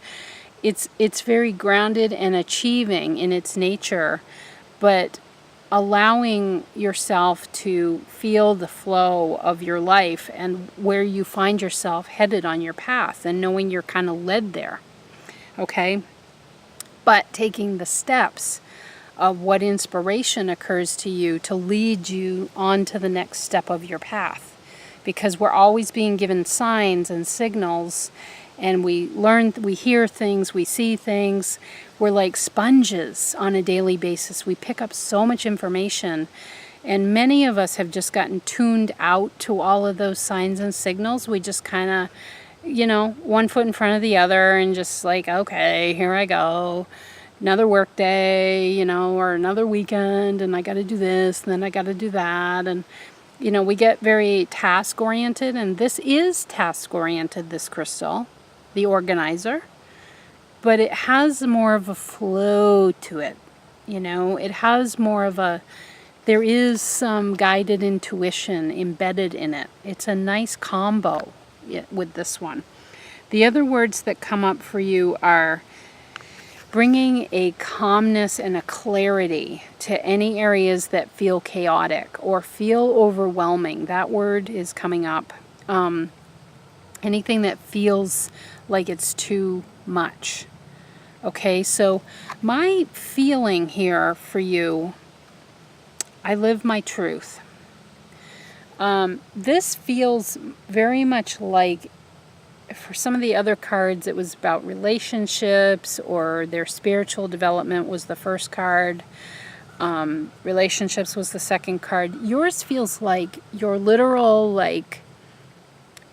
S1: It's very grounded and achieving in its nature, but allowing yourself to feel the flow of your life and where you find yourself headed on your path, and knowing you're kind of led there. Okay? But taking the steps of what inspiration occurs to you to lead you on to the next step of your path. Because we're always being given signs and signals, and we hear things, we see things. We're like sponges on a daily basis. We pick up so much information, and many of us have just gotten tuned out to all of those signs and signals. We just kind of, you know, one foot in front of the other, and just like, okay, here I go. Another work day, you know, or another weekend, and I got to do this, and then I got to do that, and you know, we get very task-oriented, and this is task-oriented, this crystal, the organizer, but it has more of a flow to it, you know, it has more of there is some guided intuition embedded in it. It's a nice combo with this one. The other words that come up for you are bringing a calmness and a clarity to any areas that feel chaotic or feel overwhelming. That word is coming up. Anything that feels like it's too much. Okay, so my feeling here for you, I live my truth. This feels very much like, for some of the other cards, it was about relationships, or their spiritual development was the first card. Relationships was the second card. Yours feels like your literal, like,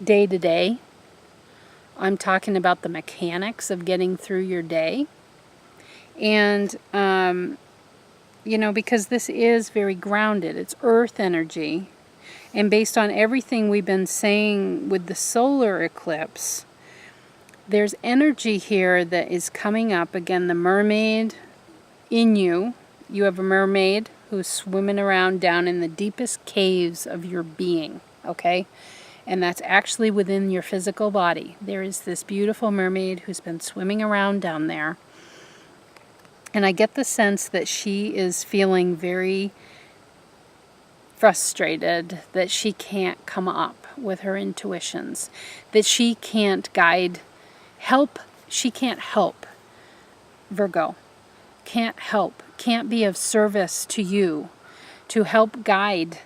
S1: day to day. I'm talking about the mechanics of getting through your day. And, you know, because this is very grounded. It's earth energy. And based on everything we've been saying with the solar eclipse, there's energy here that is coming up. Again, the mermaid in you. You have a mermaid who's swimming around down in the deepest caves of your being, okay? And that's actually within your physical body. There is this beautiful mermaid who's been swimming around down there. And I get the sense that she is feeling very frustrated that she can't come up with her intuitions, that she can't she can't help, Virgo, can't be of service to you, to help guide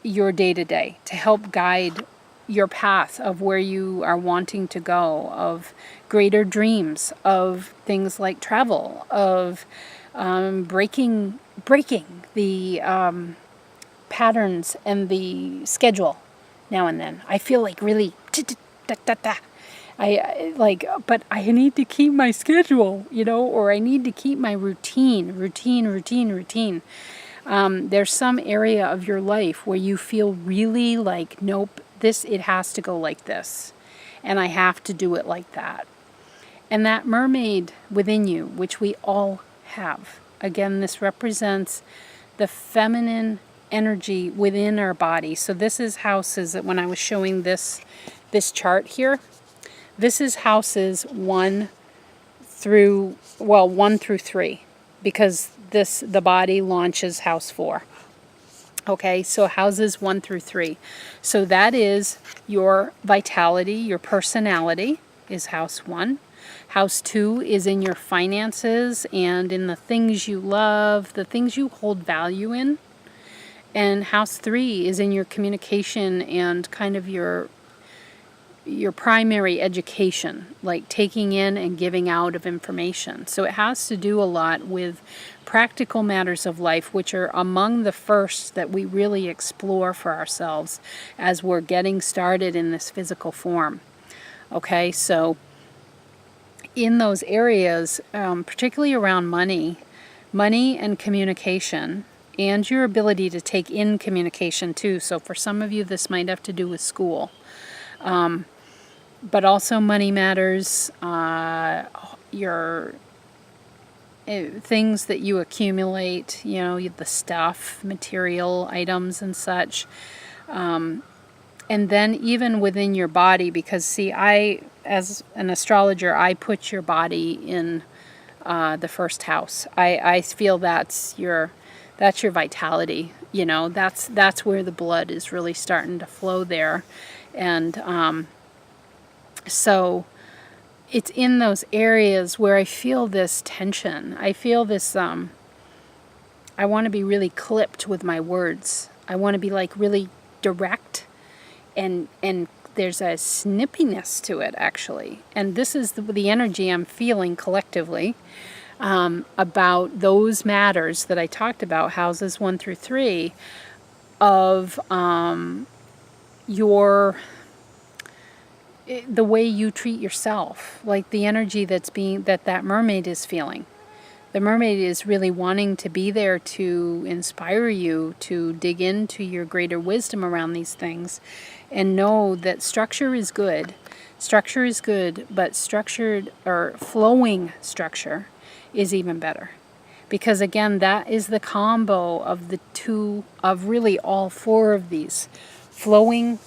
S1: your day-to-day, to help guide your path of where you are wanting to go, of greater dreams, of things like travel, of breaking the patterns and the schedule now and then. I feel like really but I need to keep my schedule, or I need to keep my routine. There's some area of your life where you feel really like, nope, it has to go like this, and I have to do it like that. And that mermaid within you, which we all have, again, this represents the feminine energy within our body. So this is houses, when I was showing this chart here, this is houses 1 through 3, because the body launches house 4. Okay, so houses 1 through 3. So that is your vitality, your personality is house 1. House 2 is in your finances and in the things you love, the things you hold value in. And house 3 is in your communication and kind of your primary education, like taking in and giving out of information. So it has to do a lot with practical matters of life, which are among the first that we really explore for ourselves as we're getting started in this physical form. Okay, so in those areas, particularly around money and communication, and your ability to take in communication too. So for some of you, this might have to do with school. But also money matters, your things that you accumulate, the stuff, material items and such. And then even within your body, because see, as an astrologer, I put your body in the first house. I feel that's your vitality, that's where the blood is really starting to flow there. And so it's in those areas where I feel this tension. I feel this, I want to be really clipped with my words. I want to be like really direct, and there's a snippiness to it actually. And this is the energy I'm feeling collectively about those matters that I talked about, houses 1 through 3, of the way you treat yourself, like the energy that mermaid is feeling. The mermaid is really wanting to be there to inspire you to dig into your greater wisdom around these things, and know that structure is good. Structure is good, but structured or flowing structure is even better. Because again, that is the combo of the two, of really all 4 of these. Flowing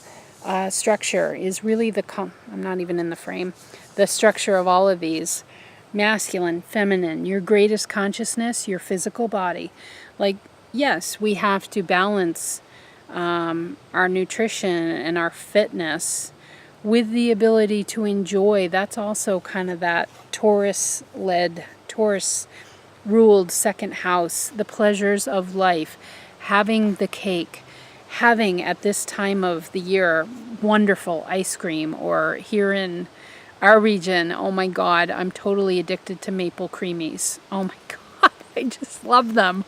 S1: structure is really I'm not even in the frame. The structure of all of these, masculine, feminine, your greatest consciousness, your physical body. Like, yes, we have to balance our nutrition and our fitness with the ability to enjoy. That's also kind of that Taurus-ruled second house, the pleasures of life, having the cake, having at this time of the year wonderful ice cream, or here in our region, oh my God, I'm totally addicted to maple creamies. Oh my God, I just love them.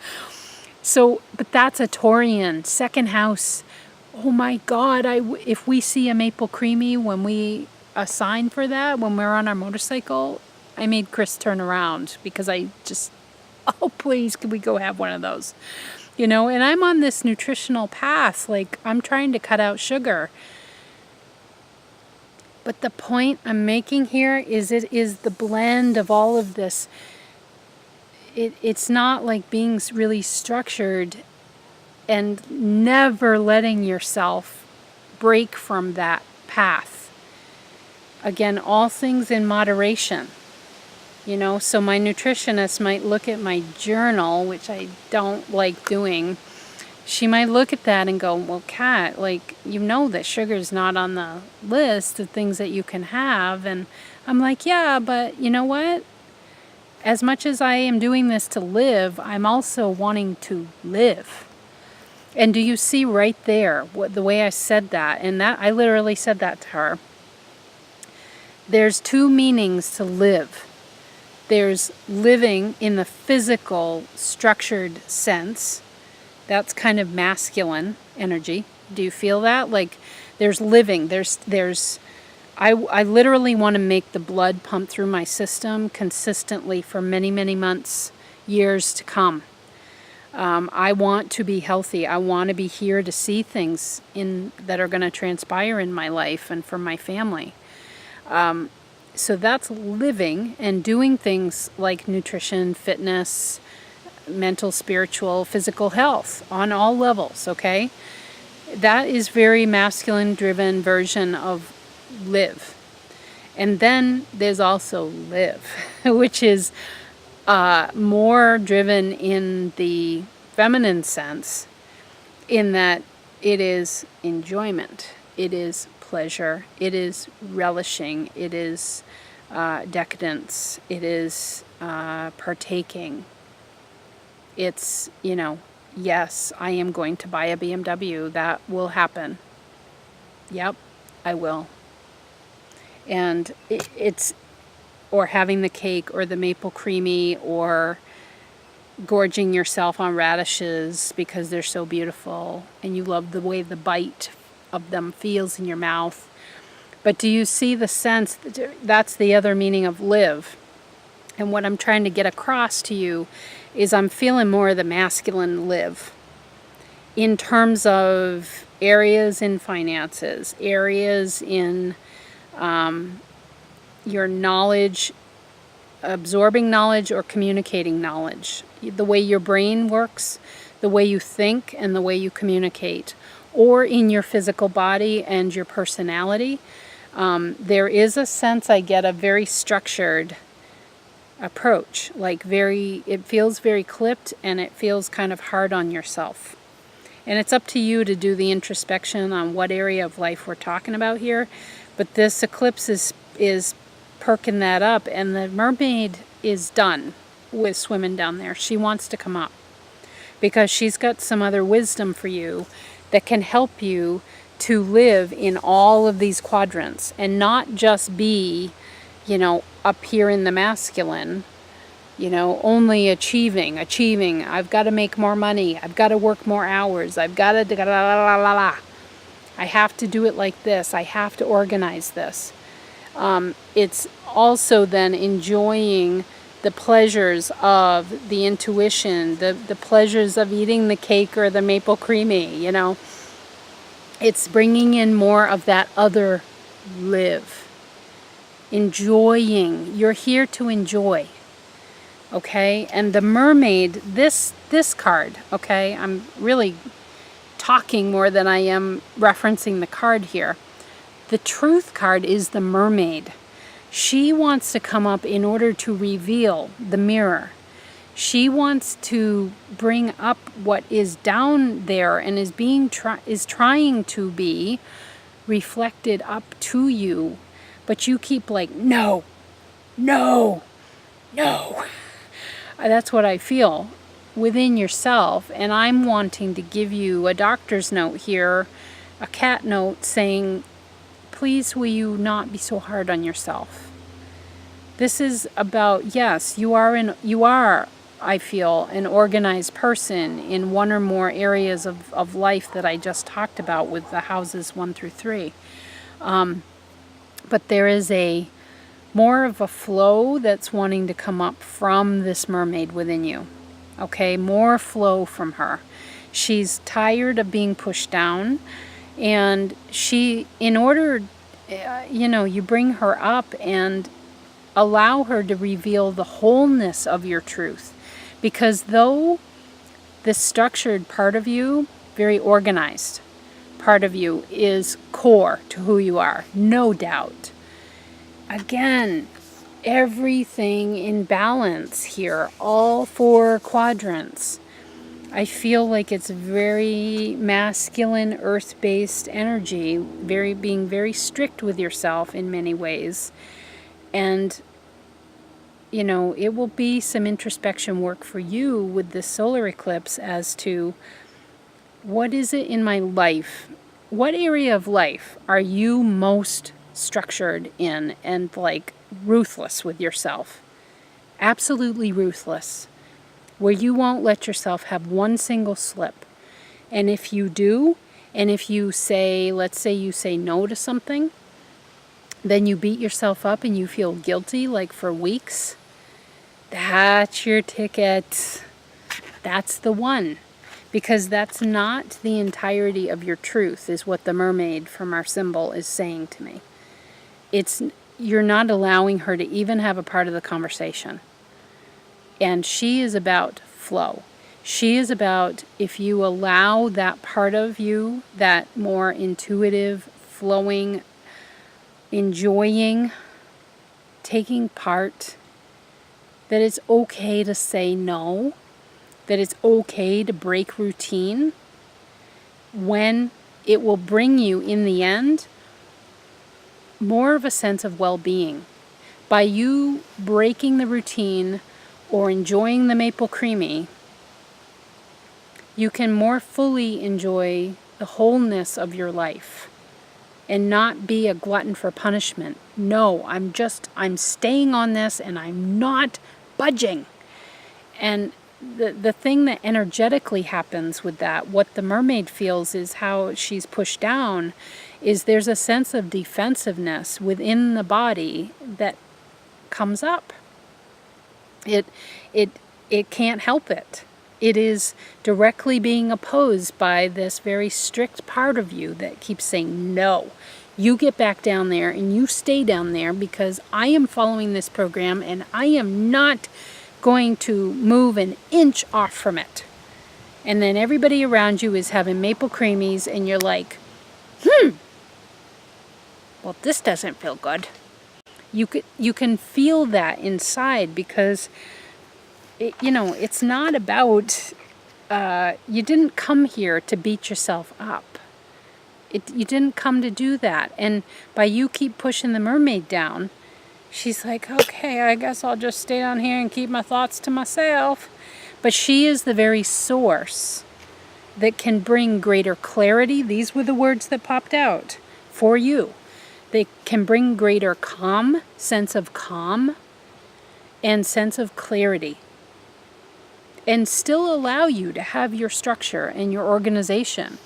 S1: So, but that's a Taurian second house. Oh my God, if we see a maple creamy when we assign for that, when we're on our motorcycle, I made Chris turn around because I just, oh please, could we go have one of those? And I'm on this nutritional path, like I'm trying to cut out sugar. But the point I'm making here is it is the blend of all of this. It's not like being really structured and never letting yourself break from that path. Again, all things in moderation. So my nutritionist might look at my journal, which I don't like doing. She might look at that and go, well, Kat, like, you know that sugar's not on the list of things that you can have. And I'm like, yeah, but you know what? As much as I am doing this to live, I'm also wanting to live. And do you see right there the way I said that? And that I literally said that to her. There's two meanings to live. There's living in the physical, structured sense. That's kind of masculine energy. Do you feel that? Like, there's living. I literally want to make the blood pump through my system consistently for many, many months, years to come. I want to be healthy. I want to be here to see things that are going to transpire in my life and for my family. So that's living and doing things like nutrition, fitness, mental, spiritual, physical health on all levels, okay? That is very masculine-driven version of live. And then there's also live, which is more driven in the feminine sense, in that it is enjoyment, it is pleasure, it is relishing, it is decadence, it is partaking. It's, yes, I am going to buy a BMW. That will happen. Yep, I will. And it's, or having the cake or the maple creamy, or gorging yourself on radishes because they're so beautiful and you love the way the bite of them feels in your mouth. But do you see the sense? That's the other meaning of live. And what I'm trying to get across to you is I'm feeling more of the masculine live in terms of areas in finances, areas in your knowledge, absorbing knowledge or communicating knowledge, the way your brain works, the way you think and the way you communicate, or in your physical body and your personality. There is a sense I get, a very structured approach, like it feels very clipped and it feels kind of hard on yourself. And it's up to you to do the introspection on what area of life we're talking about here. But this eclipse is perking that up, and the mermaid is done with swimming down there. She wants to come up because she's got some other wisdom for you that can help you to live in all of these quadrants and not just be, up here in the masculine, only achieving. I've got to make more money. I've got to work more hours. I've got to I have to do it like this. I have to organize this. It's also then enjoying the pleasures of the intuition, the pleasures of eating the cake or the maple creamy, It's bringing in more of that other live. Enjoying. You're here to enjoy. Okay? And the mermaid, this card, okay? I'm really talking more than I am referencing the card here. The truth card is the mermaid. She wants to come up in order to reveal the mirror. She wants to bring up what is down there and is trying to be reflected up to you. But you keep like, no. That's what I feel within yourself. And I'm wanting to give you a doctor's note here, a cat note saying, please will you not be so hard on yourself. This is about, yes, you are, I feel, an organized person in one or more areas of life that I just talked about with the houses 1 through 3. But there is more of a flow that's wanting to come up from this mermaid within you. Okay, more flow from her. She's tired of being pushed down, and in order, you bring her up and allow her to reveal the wholeness of your truth. Because though this structured part of you, very organized part of you, is core to who you are, no doubt. Again, everything in balance here, all 4 quadrants. I feel like it's very masculine, earth-based energy, being very strict with yourself in many ways. And, you know, it will be some introspection work for you with this solar eclipse as to what is it in my life? What area of life are you most structured in and like ruthless with yourself? Absolutely ruthless. Where you won't let yourself have one single slip. And if you do, and if you say, let's say you say no to something, then you beat yourself up and you feel guilty like for weeks, that's your ticket. That's the one. Because that's not the entirety of your truth, is what the mermaid from our symbol is saying to me. You're not allowing her to even have a part of the conversation. And she is about flow. She is about, if you allow that part of you, that more intuitive, flowing, enjoying, taking part, that it's okay to say no, that it's okay to break routine, when it will bring you, in the end, more of a sense of well-being. By you breaking the routine, or enjoying the maple creamy, you can more fully enjoy the wholeness of your life and not be a glutton for punishment. No, I'm staying on this and I'm not budging. And the thing that energetically happens with that, what the mermaid feels is how she's pushed down, is there's a sense of defensiveness within the body that comes up. It can't help it. It is directly being opposed by this very strict part of you that keeps saying, no, you get back down there and you stay down there because I am following this program and I am not going to move an inch off from it. And then everybody around you is having maple creamies and you're like, well, this doesn't feel good. You can feel that inside because, it's not about, you didn't come here to beat yourself up. You didn't come to do that. And by you keep pushing the mermaid down, she's like, okay, I guess I'll just stay down here and keep my thoughts to myself. But she is the very source that can bring greater clarity. These were the words that popped out for you. They can bring greater calm, sense of calm, and sense of clarity. And still allow you to have your structure and your organization,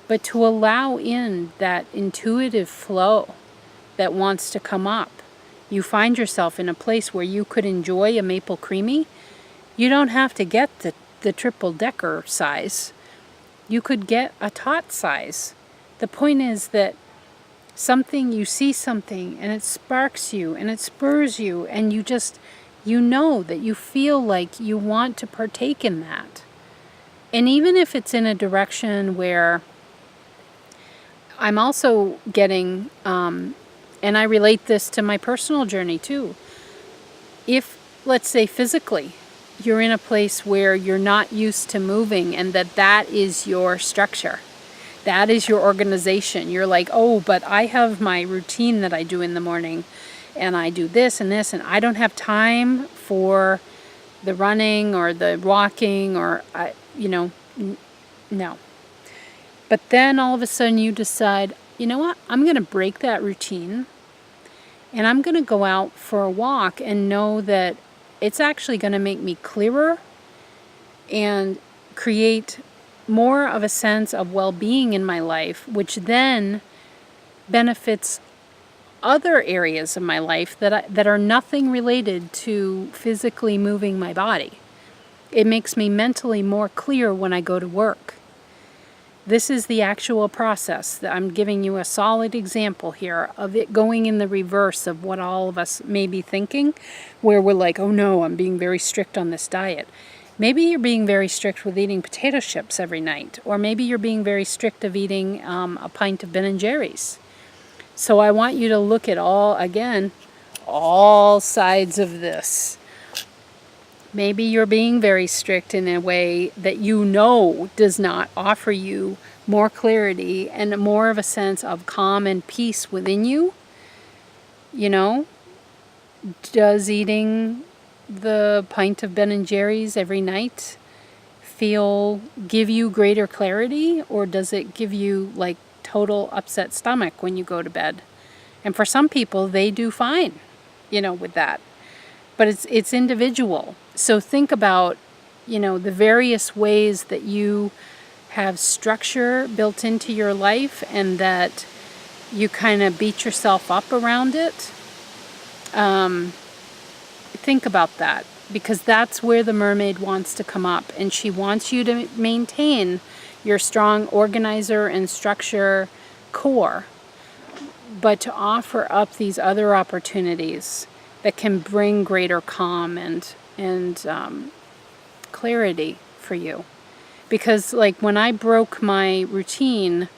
S1: but to allow in that intuitive flow that wants to come up. You find yourself in a place where you could enjoy a maple creamy. You don't have to get the triple-decker size. You could get a tot size. The point is that you see something and it sparks you and it spurs you and you know that you feel like you want to partake in that. And even if it's in a direction where I'm also getting, and I relate this to my personal journey too. If, let's say physically, you're in a place where you're not used to moving and that is your structure. That is your organization. You're like, oh, but I have my routine that I do in the morning and I do this and this and I don't have time for the running or the walking or, no. But then all of a sudden you decide, you know what, I'm going to break that routine and I'm going to go out for a walk and know that it's actually going to make me clearer and create more of a sense of well-being in my life, which then benefits other areas of my life that are nothing related to physically moving my body. It makes me mentally more clear when I go to work. This is the actual process. I'm giving you a solid example here of it going in the reverse of what all of us may be thinking, where we're like, oh no, I'm being very strict on this diet. Maybe you're being very strict with eating potato chips every night, or maybe you're being very strict of eating a pint of Ben & Jerry's. So I want you to look at all sides of this. Maybe you're being very strict in a way that you know does not offer you more clarity and more of a sense of calm and peace within you. You know, does eating the pint of Ben and Jerry's every night give you greater clarity, or does it give you like total upset stomach when you go to bed? And for some people, they do fine, with that. But it's individual. So think about, the various ways that you have structure built into your life and that you kind of beat yourself up around it. Think about that, because that's where the mermaid wants to come up, and she wants you to maintain your strong organizer and structure core, but to offer up these other opportunities that can bring greater calm and clarity for you. Because like when I broke my routine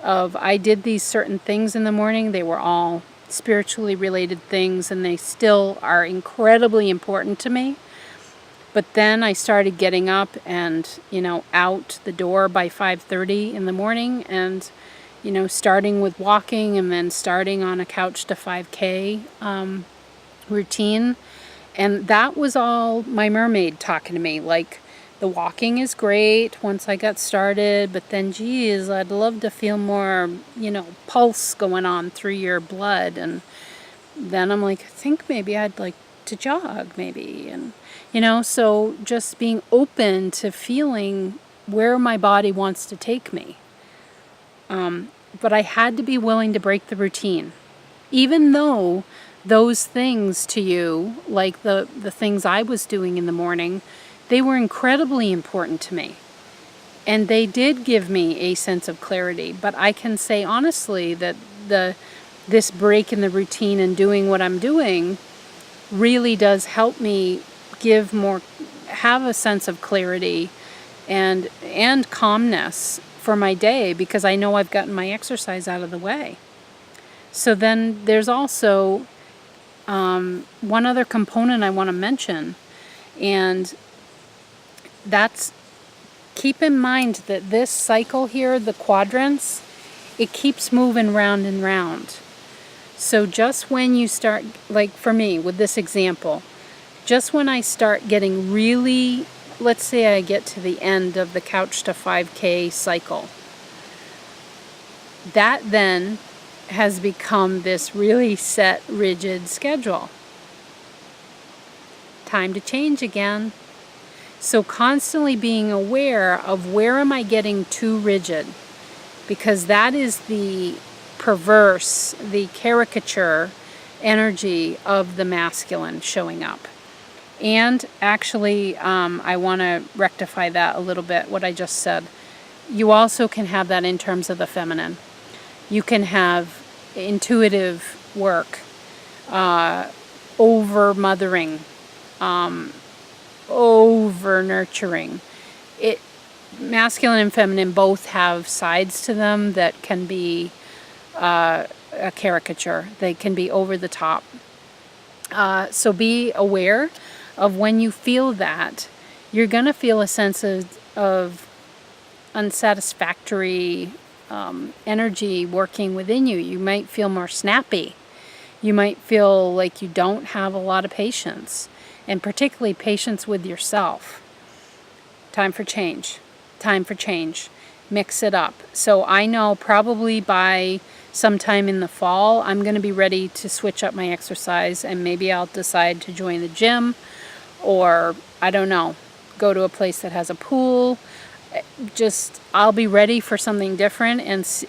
S1: of I did these certain things in the morning, they were all spiritually related things, and they still are incredibly important to me. But then I started getting up and, out the door by 5:30 in the morning, and, starting with walking and then starting on a couch to 5K routine. And that was all my mermaid talking to me. Like, the walking is great once I got started, but then, geez, I'd love to feel more, pulse going on through your blood. And then I'm like, I think maybe I'd like to jog maybe. And, so just being open to feeling where my body wants to take me. But I had to be willing to break the routine. Even though those things to you, like the things I was doing in the morning, they were incredibly important to me. And they did give me a sense of clarity. But I can say honestly that this break in the routine and doing what I'm doing really does help me have a sense of clarity and calmness for my day, because I know I've gotten my exercise out of the way. So then there's also one other component I want to mention, and that's, keep in mind that this cycle here, the quadrants, it keeps moving round and round. So just when you start, like for me with this example, just when I start getting really, let's say I get to the end of the couch to 5K cycle, that then has become this really set, rigid schedule. Time to change again. So constantly being aware of where am I getting too rigid, because that is the perverse, the caricature energy of the masculine showing up. And actually, I want to rectify that a little bit, what I just said. You also can have that in terms of the feminine. You can have intuitive work, over-mothering, over-nurturing. Masculine and feminine both have sides to them that can be a caricature. They can be over the top. So be aware of when you feel that. You're going to feel a sense of unsatisfactory energy working within you. You might feel more snappy. You might feel like you don't have a lot of patience, and particularly patience with yourself. Time for change. Time for change. Mix it up. So I know probably by sometime in the fall, I'm going to be ready to switch up my exercise, and maybe I'll decide to join the gym, or I don't know, go to a place that has a pool. Just, I'll be ready for something different.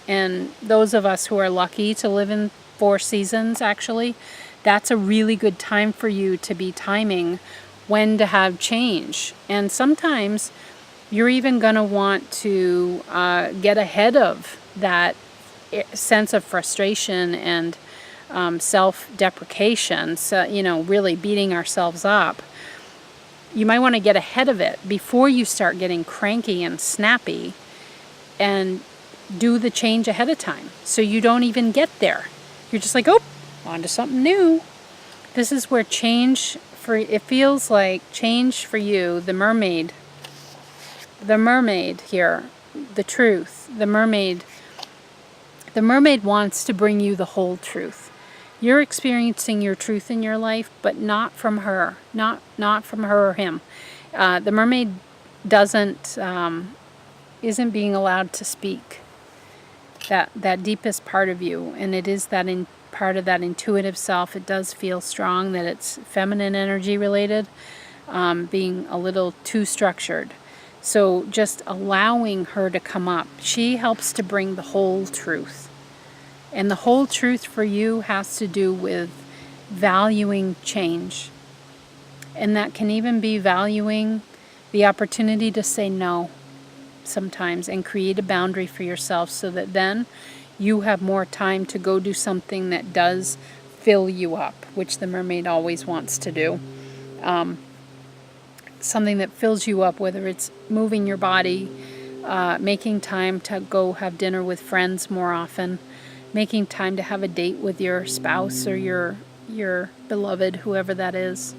S1: And those of us who are lucky to live in 4 seasons, actually, that's a really good time for you to be timing when to have change. And sometimes you're even going to want to get ahead of that sense of frustration and self-deprecation, so, really beating ourselves up. You might want to get ahead of it before you start getting cranky and snappy, and do the change ahead of time so you don't even get there. You're just like, oh, on to something new. This is where change it feels like change for you, the mermaid here, the truth, the mermaid wants to bring you the whole truth. You're experiencing your truth in your life, but not from her, not from her or him. The mermaid isn't being allowed to speak. That deepest part of you, and it is that part of that intuitive self. It does feel strong that it's feminine energy related, being a little too structured. So just allowing her to come up, she helps to bring the whole truth. And the whole truth for you has to do with valuing change. And that can even be valuing the opportunity to say no sometimes and create a boundary for yourself, so that then you have more time to go do something that does fill you up, which the mermaid always wants to do. Something that fills you up, whether it's moving your body, making time to go have dinner with friends more often, making time to have a date with your spouse or your beloved, whoever that is.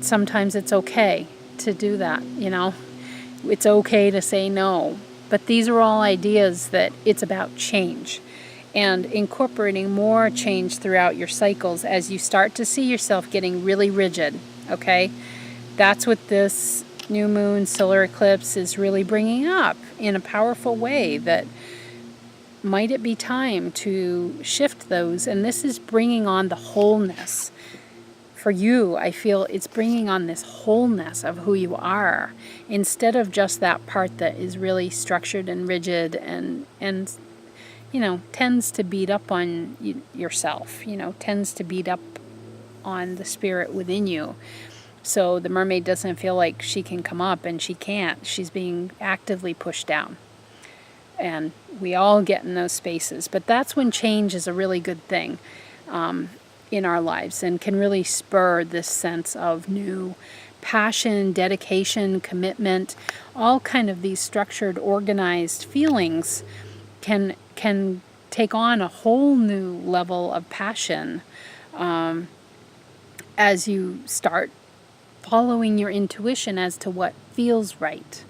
S1: Sometimes it's okay to do that, you know. It's okay to say no. But these are all ideas that it's about change and incorporating more change throughout your cycles as you start to see yourself getting really rigid, okay? That's what this new moon solar eclipse is really bringing up in a powerful way, that might it be time to shift those. And this is bringing on the wholeness. For you, I feel it's bringing on this wholeness of who you are, instead of just that part that is really structured and rigid and you know, tends to beat up on yourself, you know, tends to beat up on the spirit within you. So the mermaid doesn't feel like she can come up, and she can't. She's being actively pushed down. And we all get in those spaces. But that's when change is a really good thing. In our lives, and can really spur this sense of new passion, dedication, commitment. All kind of these structured, organized feelings can take on a whole new level of passion as you start following your intuition as to what feels right.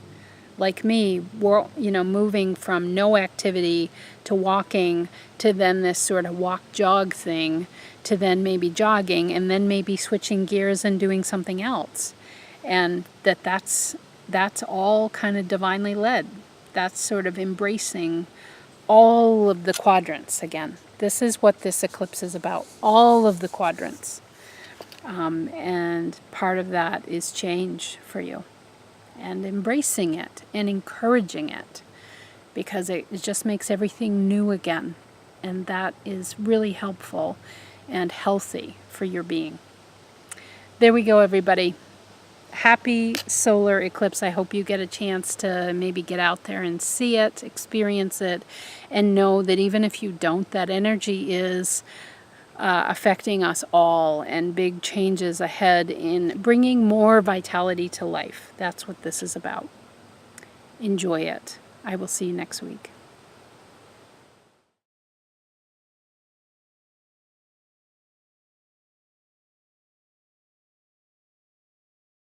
S1: Like me, moving from no activity to walking, to then this sort of walk-jog thing, to then maybe jogging, and then maybe switching gears and doing something else. And that's all kind of divinely led. That's sort of embracing all of the quadrants again. This is what this eclipse is about, all of the quadrants. And part of that is change for you. And embracing it and encouraging it, because it just makes everything new again. And that is really helpful and healthy for your being. There we go, everybody. Happy solar eclipse. I hope you get a chance to maybe get out there and see it, experience it, and know that even if you don't, that energy is affecting us all, and big changes ahead in bringing more vitality to life. That's what this is about. Enjoy it. I will see you next week.